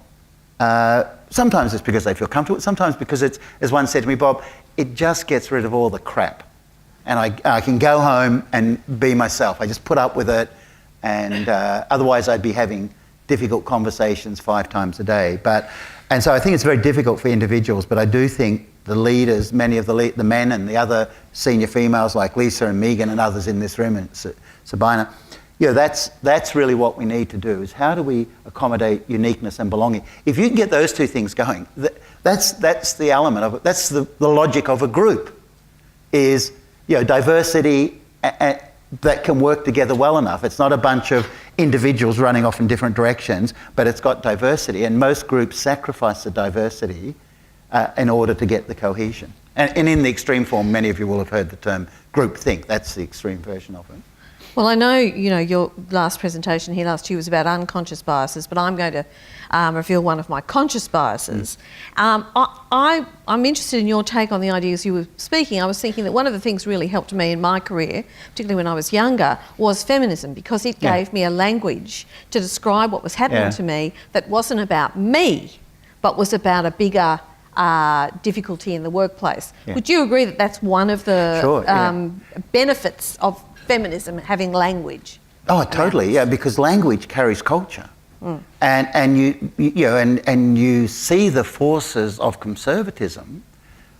S1: Sometimes it's because they feel comfortable. Sometimes because it's, as one said to me, Bob, it just gets rid of all the crap, and I can go home and be myself. I just put up with it, and otherwise I'd be having difficult conversations 5 times a day. And so I think it's very difficult for individuals, but I do think the leaders, many of the men and the other senior females like Lisa and Megan and others in this room, and Sabina, that's really what we need to do, is how do we accommodate uniqueness and belonging? If you can get those two things going, that's the element of it. That's the logic of a group, is diversity that can work together well enough. It's not a bunch of individuals running off in different directions, but it's got diversity, and most groups sacrifice the diversity in order to get the cohesion. And in the extreme form, many of you will have heard the term groupthink. That's the extreme version of it.
S3: Well, I know, your last presentation here last year was about unconscious biases, but I'm going to reveal one of my conscious biases. I'm interested in your take on the ideas you were speaking. I was thinking that one of the things really helped me in my career, particularly when I was younger, was feminism, because it gave me a language to describe what was happening to me that wasn't about me, but was about a bigger difficulty in the workplace. Would you agree that that's one of the benefits of feminism, having language?
S1: Oh, totally, because language carries culture. And you see the forces of conservatism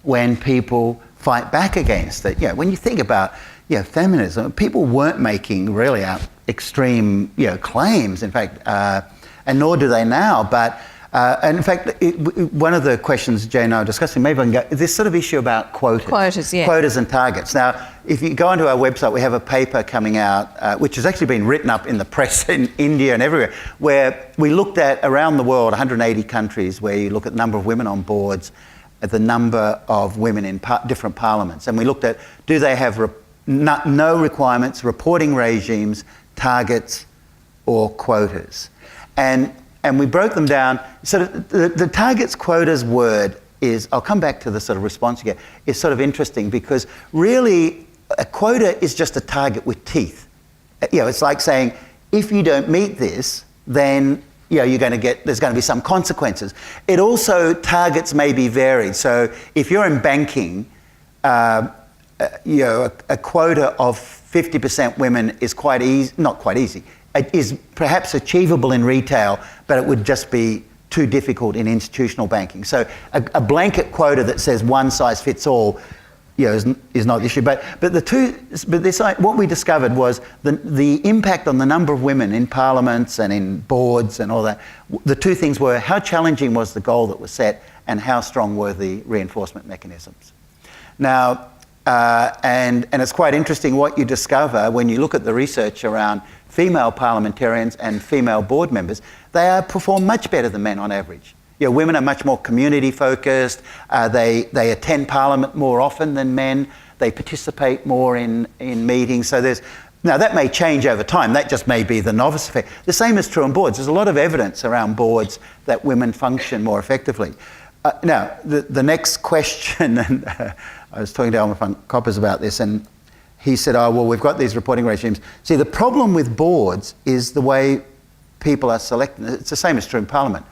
S1: when people fight back against it. When you think about feminism, people weren't making really extreme claims, in fact, and nor do they now. But and in fact, one of the questions Jane and I were discussing, maybe I can go, this sort of issue about quotas. Quotas and targets. Now, if you go onto our website, we have a paper coming out, which has actually been written up in the press in India and everywhere, where we looked at, around the world, 180 countries, where you look at the number of women on boards, at the number of women in different parliaments. And we looked at, do they have no requirements, reporting regimes, targets, or quotas? And we broke them down. So the targets quotas word is, I'll come back to the sort of response you get, is sort of interesting, because really a quota is just a target with teeth. It's like saying, if you don't meet this, then there's going to be some consequences. It also, targets may be varied. So if you're in banking, a quota of 50% women is quite easy, not quite easy, it is perhaps achievable in retail, but it would just be too difficult in institutional banking. So a blanket quota that says one size fits all, is not the issue. But what we discovered was the impact on the number of women in parliaments and in boards and all that. The two things were how challenging was the goal that was set and how strong were the reinforcement mechanisms. Now, and it's quite interesting what you discover when you look at the research around female parliamentarians and female board members. They perform much better than men on average. Women are much more community focused. They attend parliament more often than men. They participate more in meetings. So now that may change over time. That just may be the novice effect. The same is true on boards. There's a lot of evidence around boards that women function more effectively. Now, the next question, and I was talking to Alma Coppers about this, and he said, oh, well, we've got these reporting regimes. See, the problem with boards is the way people are selected. It's the same as true in Parliament.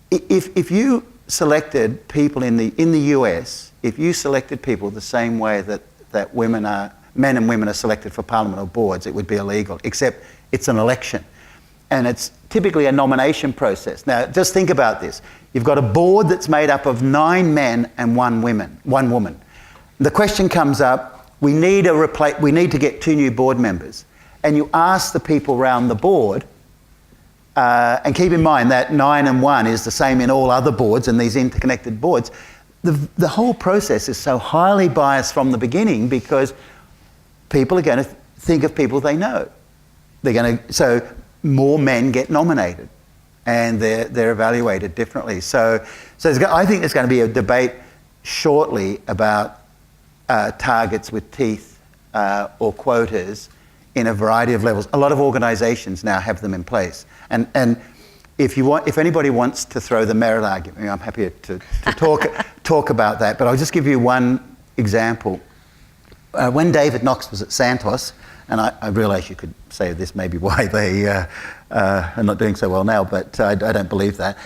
S1: If you selected people in the US, if you selected people the same way that men and women are selected for Parliament or boards, it would be illegal, except it's an election. And it's typically a nomination process. Now, just think about this. You've got a board that's made up of 9 men and 1 woman. The question comes up, we need to get 2 new board members. And you ask the people around the board, and keep in mind that 9 and 1 is the same in all other boards and these interconnected boards. The whole process is so highly biased from the beginning because people are going to think of people they know. So more men get nominated and they're evaluated differently. So I think there's going to be a debate shortly about targets with teeth or quotas in a variety of levels. A lot of organisations now have them in place. And if anybody wants to throw the merit argument, I'm happy to talk about that. But I'll just give you one example. When David Knox was at Santos, and I realise you could say this may be why they are not doing so well now, but I don't believe that.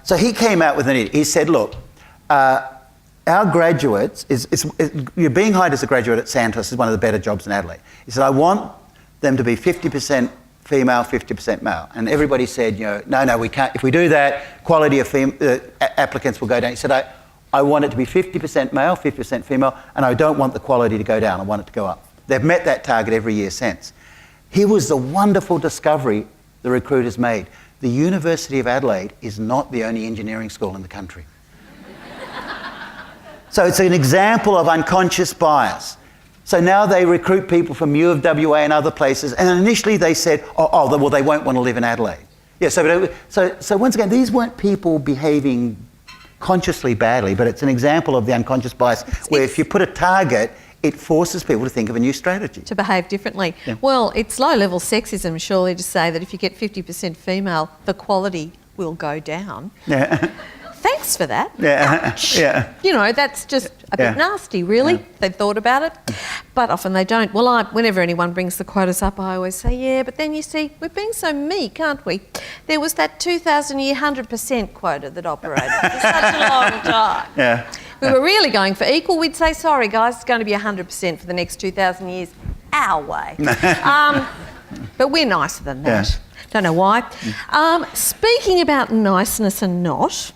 S1: So he came out with he said, look, our graduates, being hired as a graduate at Santos is one of the better jobs in Adelaide. He said, I want them to be 50% female, 50% male. And everybody said, no, we can't. If we do that, quality of applicants will go down. He said, I want it to be 50% male, 50% female, and I don't want the quality to go down. I want it to go up. They've met that target every year since. Here was the wonderful discovery the recruiters made. The University of Adelaide is not the only engineering school in the country. So it's an example of unconscious bias. So now they recruit people from U of WA and other places, and initially they said, well, they won't want to live in Adelaide. Yeah, so once again, these weren't people behaving consciously badly, but it's an example of the unconscious bias where if you put a target, it forces people to think of a new strategy.
S3: To behave differently.
S1: Yeah.
S3: Well, it's low-level sexism, surely, to say that if you get 50% female, the quality will go down.
S1: Yeah.
S3: Thanks for that.
S1: Yeah.
S3: Ouch.
S1: Yeah.
S3: That's just a bit nasty, really.
S1: Yeah.
S3: They've thought about it, but often they don't. Well, whenever anyone brings the quotas up, I always say, yeah, but then you see, we're being so meek, aren't we? There was that 2,000-year 100% quota that operated for such a long time.
S1: Yeah.
S3: We were really going for equal. We'd say, sorry, guys, it's going to be 100% for the next 2,000 years, our way. But we're nicer than that.
S1: Yeah.
S3: Don't know why. Speaking about niceness and not,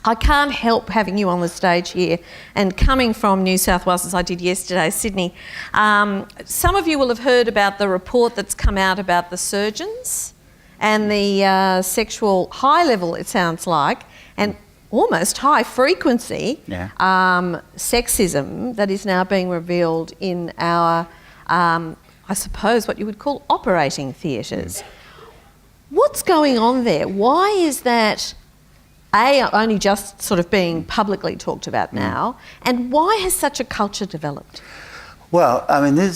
S3: I can't help having you on the stage here and coming from New South Wales, as I did yesterday, Sydney. Some of you will have heard about the report that's come out about the surgeons and the sexual high level, it sounds like, and almost high frequency sexism that is now being revealed in our, I suppose, what you would call operating theatres. What's going on there? Why is that only just sort of being publicly talked about now, and why has such a culture developed?
S1: Well, I mean, I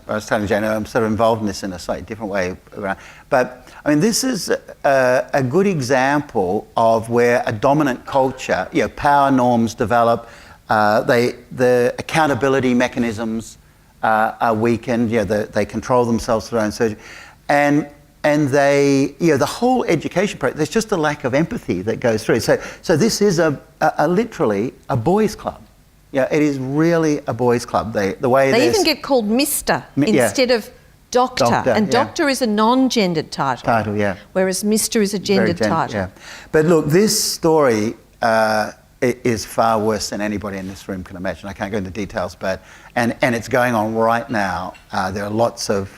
S1: was telling Jane, I'm sort of involved in this in a slightly different way around, but I mean, this is a good example of where a dominant culture, power norms develop, the accountability mechanisms are weakened, they control themselves through their own surgery, and they, the whole education process, there's just a lack of empathy that goes through. So this is literally a boys' club. Yeah, it is really a boys' club. The way
S3: they even get called Mr. instead of Doctor. And Doctor is a non-gendered title. Whereas Mr. is a gendered title.
S1: Yeah. But look, this story it is far worse than anybody in this room can imagine. I can't go into details, but and it's going on right now. There are lots of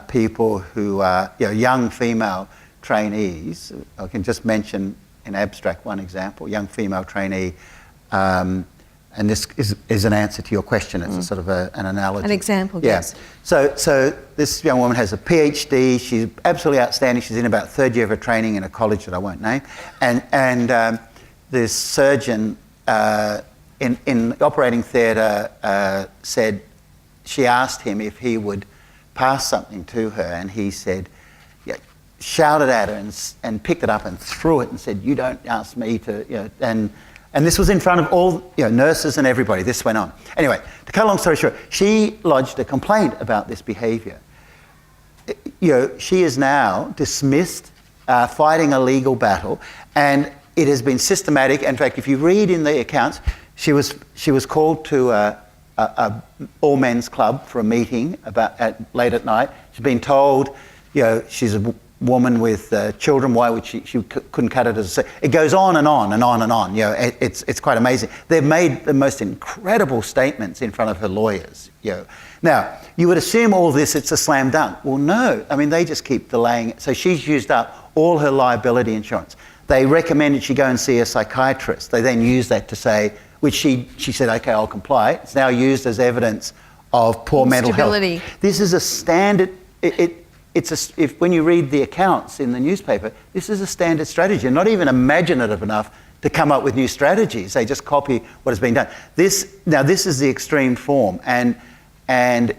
S1: people who are young female trainees. I can just mention in abstract one example: young female trainee. And this is an answer to your question. It's a sort of an analogy.
S3: An example, yes.
S1: So this young woman has a PhD. She's absolutely outstanding. She's in about third year of her training in a college that I won't name. And this surgeon in the operating theatre said, she asked him if he would pass something to her, and he said, shouted at her and picked it up and threw it and said, "You don't ask me to," And this was in front of all nurses and everybody. This went on. Anyway, to cut a long story short, she lodged a complaint about this behaviour. She is now dismissed, fighting a legal battle, and it has been systematic. In fact, if you read in the accounts, she was called to a all men's club for a meeting late at night. She's been told, she's a woman with children. Why would she couldn't cut it as it goes on and on and on and on. It's quite amazing. They've made the most incredible statements in front of her lawyers. Now you would assume all this it's a slam dunk. Well, no. I mean, they just keep delaying it. So she's used up all her liability insurance. They recommended she go and see a psychiatrist. They then used that to say, which she said, okay, I'll comply. It's now used as evidence of poor mental health. This is a standard. If when you read the accounts in the newspaper, this is a standard strategy. They're not even imaginative enough to come up with new strategies. They just copy what has been done. This is the extreme form, and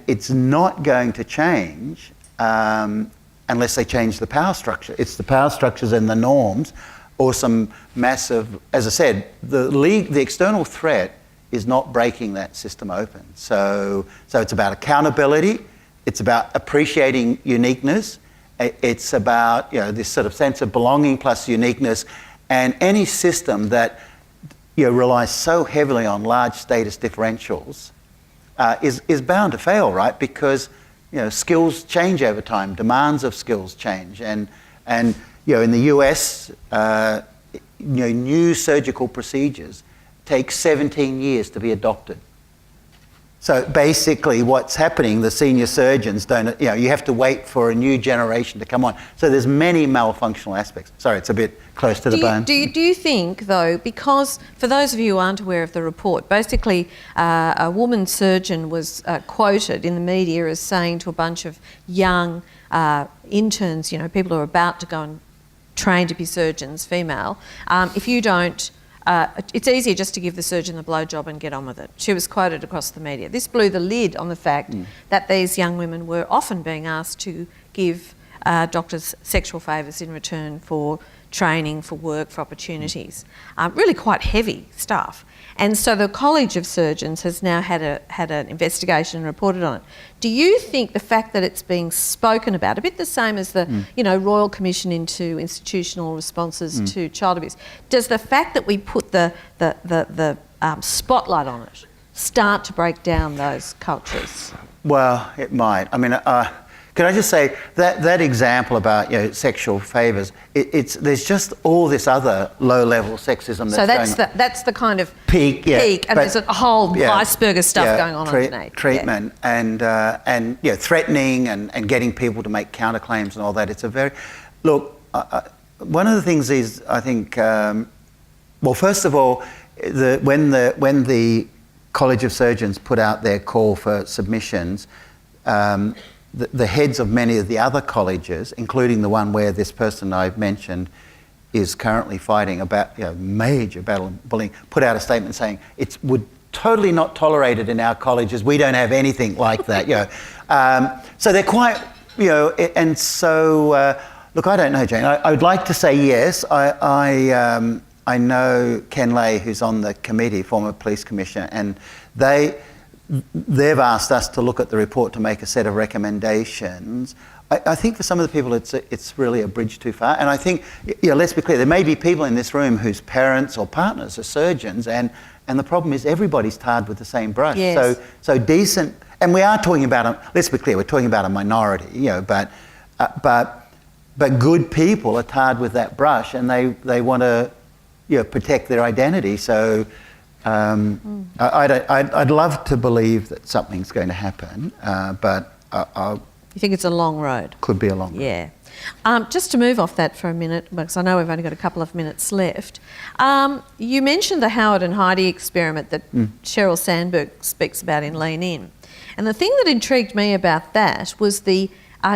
S1: it's not going to change unless they change the power structure. It's the power structures and the norms, or some massive. As I said, the external threat is not breaking that system open. So it's about accountability. It's about appreciating uniqueness. It's about this sort of sense of belonging plus uniqueness, and any system that relies so heavily on large status differentials is bound to fail, right? Because skills change over time, demands of skills change, and in the US, new surgical procedures take 17 years to be adopted. So basically what's happening, the senior surgeons don't, you have to wait for a new generation to come on. So there's many malfunctional aspects. Sorry, it's a bit close to the bone.
S3: Do you think, though, because for those of you who aren't aware of the report, basically a woman surgeon was quoted in the media as saying to a bunch of young interns, people who are about to go and train to be surgeons, female, if you don't, it's easier just to give the surgeon the blowjob and get on with it. She was quoted across the media. This blew the lid on the fact that these young women were often being asked to give doctors sexual favours in return for training, for work, for opportunities. Really quite heavy stuff. And so the College of Surgeons has now had an investigation and reported on it. Do you think the fact that it's being spoken about, a bit the same as the Royal Commission into institutional responses to child abuse, does the fact that we put the spotlight on it start to break down those cultures?
S1: Well, it might. I mean, can I just say that example about sexual favours? There's just all this other low-level sexism.
S3: That's the kind of
S1: peak,
S3: and there's a whole iceberg of stuff going on underneath.
S1: Treatment and threatening and getting people to make counterclaims and all that. It's a very one of the things is I think first of all, when the College of Surgeons put out their call for submissions. The heads of many of the other colleges, including the one where this person I've mentioned is currently fighting about major battle bullying, put out a statement saying would totally not tolerated in our colleges. We don't have anything like that. So they're quite and so look, I don't know, Jane. I would like to say yes. I know Ken Lay, who's on the committee, former police commissioner, and they've asked us to look at the report to make a set of recommendations. I think for some of the people it's really a bridge too far. And I think, let's be clear, there may be people in this room whose parents or partners are surgeons, and the problem is everybody's tarred with the same brush.
S3: Yes.
S1: So decent, and we are talking about, let's be clear, we're talking about a minority, but good people are tarred with that brush, and they want to protect their identity. So I'd love to believe that something's going to happen, but
S3: You think it's a long road?
S1: Could be a long road.
S3: Yeah. Just to move off that for a minute, because I know we've only got a couple of minutes left. You mentioned the Howard and Heidi experiment that Sheryl Sandberg speaks about in Lean In. And the thing that intrigued me about that was the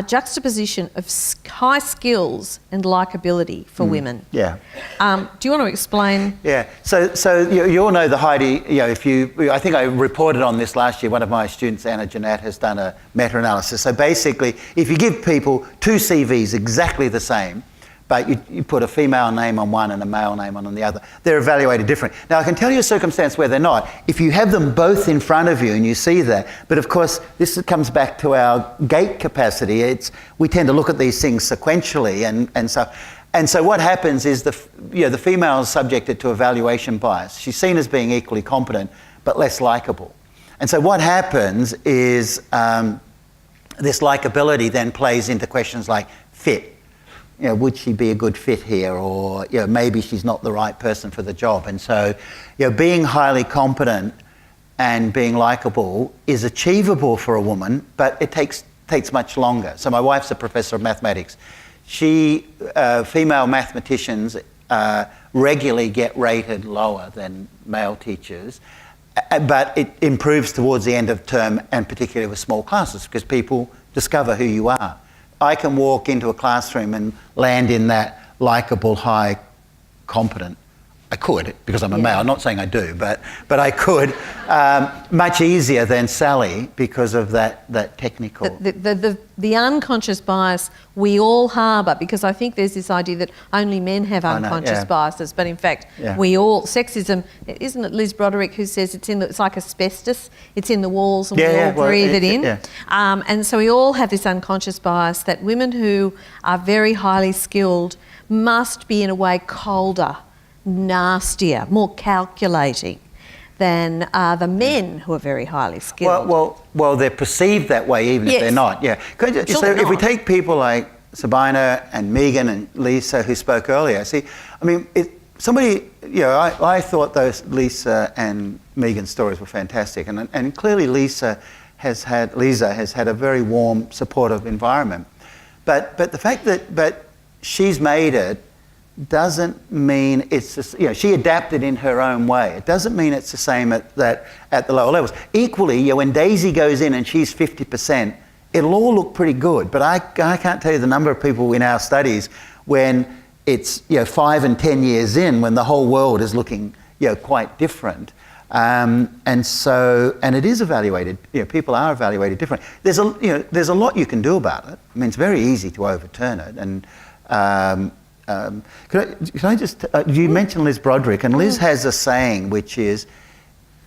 S3: juxtaposition of high skills and likeability for women.
S1: Yeah.
S3: Do you want to explain?
S1: Yeah. So you all know the Heidi. I think I reported on this last year. One of my students, Anna Jeanette, has done a meta-analysis. So basically, if you give people two CVs exactly the same, but you put a female name on one and a male name on the other, they're evaluated different. Now, I can tell you a circumstance where they're not. If you have them both in front of you and you see that, but of course, this comes back to our gate capacity. We tend to look at these things sequentially, and so what happens is the female is subjected to evaluation bias. She's seen as being equally competent, but less likable. And so what happens is this likability then plays into questions like fit. Would she be a good fit here? Or, maybe she's not the right person for the job. And so, being highly competent and being likable is achievable for a woman, but it takes much longer. So my wife's a professor of mathematics. Female mathematicians regularly get rated lower than male teachers, but it improves towards the end of term, and particularly with small classes, because people discover who you are. I can walk into a classroom and land in that likeable, high, competent. I could, because I'm a male. I'm not saying I do, but I could. Much easier than Sally because of that technical.
S3: The unconscious bias we all harbour, because I think there's this idea that only men have unconscious biases, but in fact we all. Sexism, isn't it Liz Broderick who says it's like asbestos? It's in the walls and we all breathe it in.
S1: Yeah.
S3: And so we all have this unconscious bias that women who are very highly skilled must be in a way colder, nastier, more calculating than the men who are very highly skilled.
S1: Well, they're perceived that way even if they're not. Yeah. If we take people like Sabina and Megan and Lisa who spoke earlier, I thought those Lisa and Megan stories were fantastic, and clearly Lisa has had a very warm, supportive environment. But the fact that she's made it doesn't mean it's she adapted in her own way. It doesn't mean it's the same at the lower levels. Equally, when Daisy goes in and she's 50%, it'll all look pretty good. But I can't tell you the number of people in our studies when it's 5 and 10 years in, when the whole world is looking quite different. And it is evaluated. People are evaluated different. There's a lot you can do about it. I mean, it's very easy to overturn it. And can I just? You mentioned Liz Broderick, and Liz has a saying which is,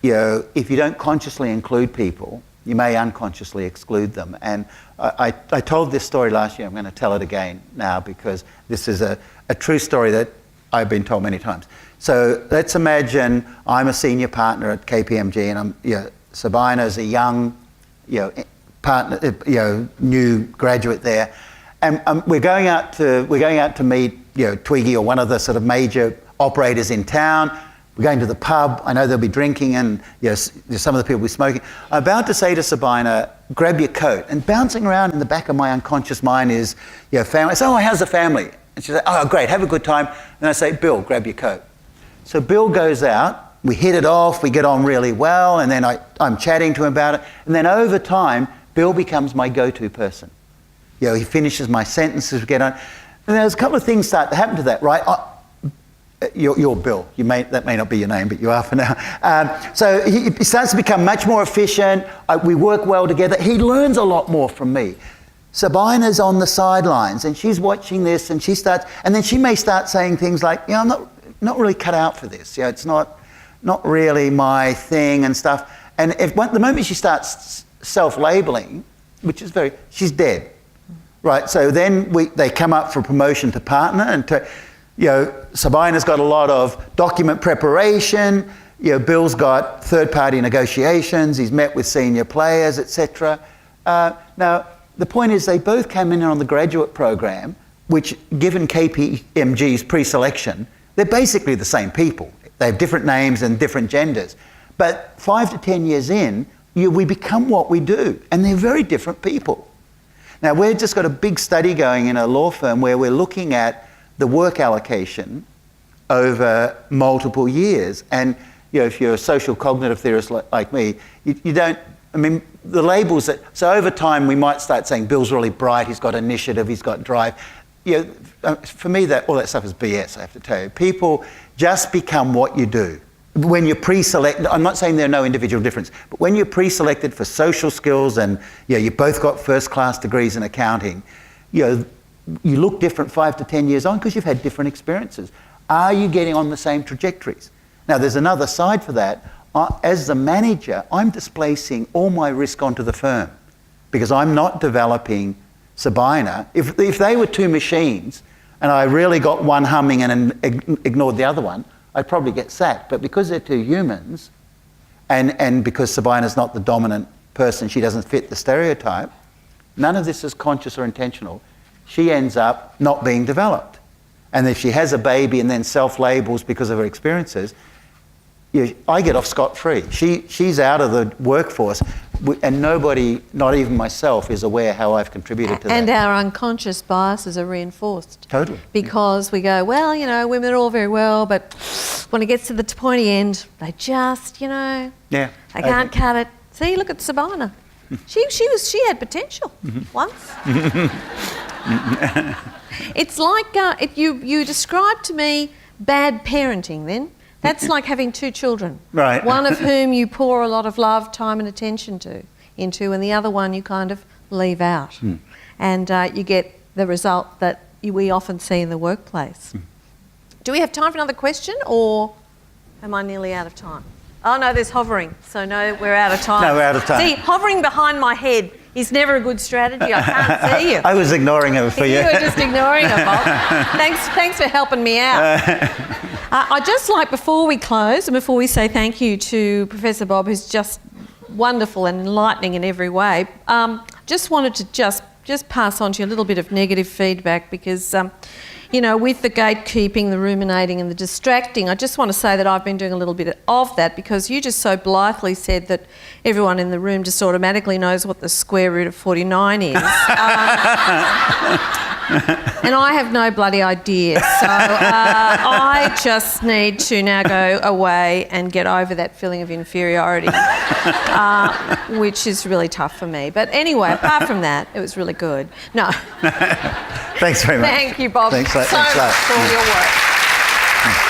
S1: if you don't consciously include people, you may unconsciously exclude them. And I told this story last year. I'm going to tell it again now because this is a true story that I've been told many times. So let's imagine I'm a senior partner at KPMG, and Sabina's a young, partner, new graduate there, and we're going out to meet Twiggy or one of the sort of major operators in town. We're going to the pub. I know they'll be drinking, and some of the people will be smoking. I'm about to say to Sabina, grab your coat. And bouncing around in the back of my unconscious mind is, family. I say, how's the family? And she says, oh, great, have a good time. And I say, Bill, grab your coat. So Bill goes out. We hit it off. We get on really well. And then I'm chatting to him about it. And then over time, Bill becomes my go-to person. He finishes my sentences. We get on. And there's a couple of things start to happen to that, right? You're Bill. That may not be your name, but you are for now. So he starts to become much more efficient. We work well together. He learns a lot more from me. Sabina's on the sidelines, and she's watching this, and then she may start saying things like, I'm not really cut out for this. It's not really my thing and stuff. And the moment she starts self-labeling, she's dead. right? So then they come up for promotion to partner, and Sabina's got a lot of document preparation. Bill's got third-party negotiations. He's met with senior players, etc. Now, the point is they both came in on the graduate program, which, given KPMG's pre-selection, they're basically the same people. They have different names and different genders. But 5 to 10 years in, we become what we do, and they're very different people. Now, we've just got a big study going in a law firm where we're looking at the work allocation over multiple years. And if you're a social cognitive theorist like me, you don't, the labels so over time we might start saying Bill's really bright, he's got initiative, he's got drive. For me, all that stuff is BS, I have to tell you. People just become what you do. When you're pre-selected, I'm not saying there are no individual difference, but when you're pre-selected for social skills and you both got first-class degrees in accounting, you look different 5 to 10 years on because you've had different experiences. Are you getting on the same trajectories? Now, there's another side for that. As the manager, I'm displacing all my risk onto the firm because I'm not developing Sabina. If they were two machines and I really got one humming and ignored the other one, I'd probably get sacked. But because they're two humans, and because Sabina's not the dominant person, she doesn't fit the stereotype, none of this is conscious or intentional. She ends up not being developed. And if she has a baby and then self-labels because of her experiences, I get off scot-free. She's out of the workforce, and nobody, not even myself, is aware how I've contributed to that.
S3: And our unconscious biases are reinforced.
S1: Totally.
S3: Because we go, well, women are all very well, but when it gets to the pointy end, they just, they can't cut it. See, look at Sabina. She had potential once. It's like you described to me bad parenting then. That's like having two children,
S1: right?
S3: One of whom you pour a lot of love, time and attention into, and the other one you kind of leave out. And you get the result that we often see in the workplace. Do we have time for another question, or am I nearly out of time? Oh no, there's hovering, so no, we're out of time.
S1: No, we're out of time.
S3: See, hovering behind my head is never a good strategy. I can't see you.
S1: I was ignoring her for you.
S3: You were just ignoring her, Bob. Thanks for helping me out. I'd just like, before we close and before we say thank you to Professor Bob, who's just wonderful and enlightening in every way, just wanted to just pass on to you a little bit of negative feedback because, with the gatekeeping, the ruminating and the distracting, I just want to say that I've been doing a little bit of that because you just so blithely said that everyone in the room just automatically knows what the square root of 49 is. And I have no bloody idea. So I just need to now go away and get over that feeling of inferiority, which is really tough for me. But anyway, apart from that, it was really good. No.
S1: Thanks very much.
S3: Thank you, Bob,
S1: Thanks
S3: so much for all your work.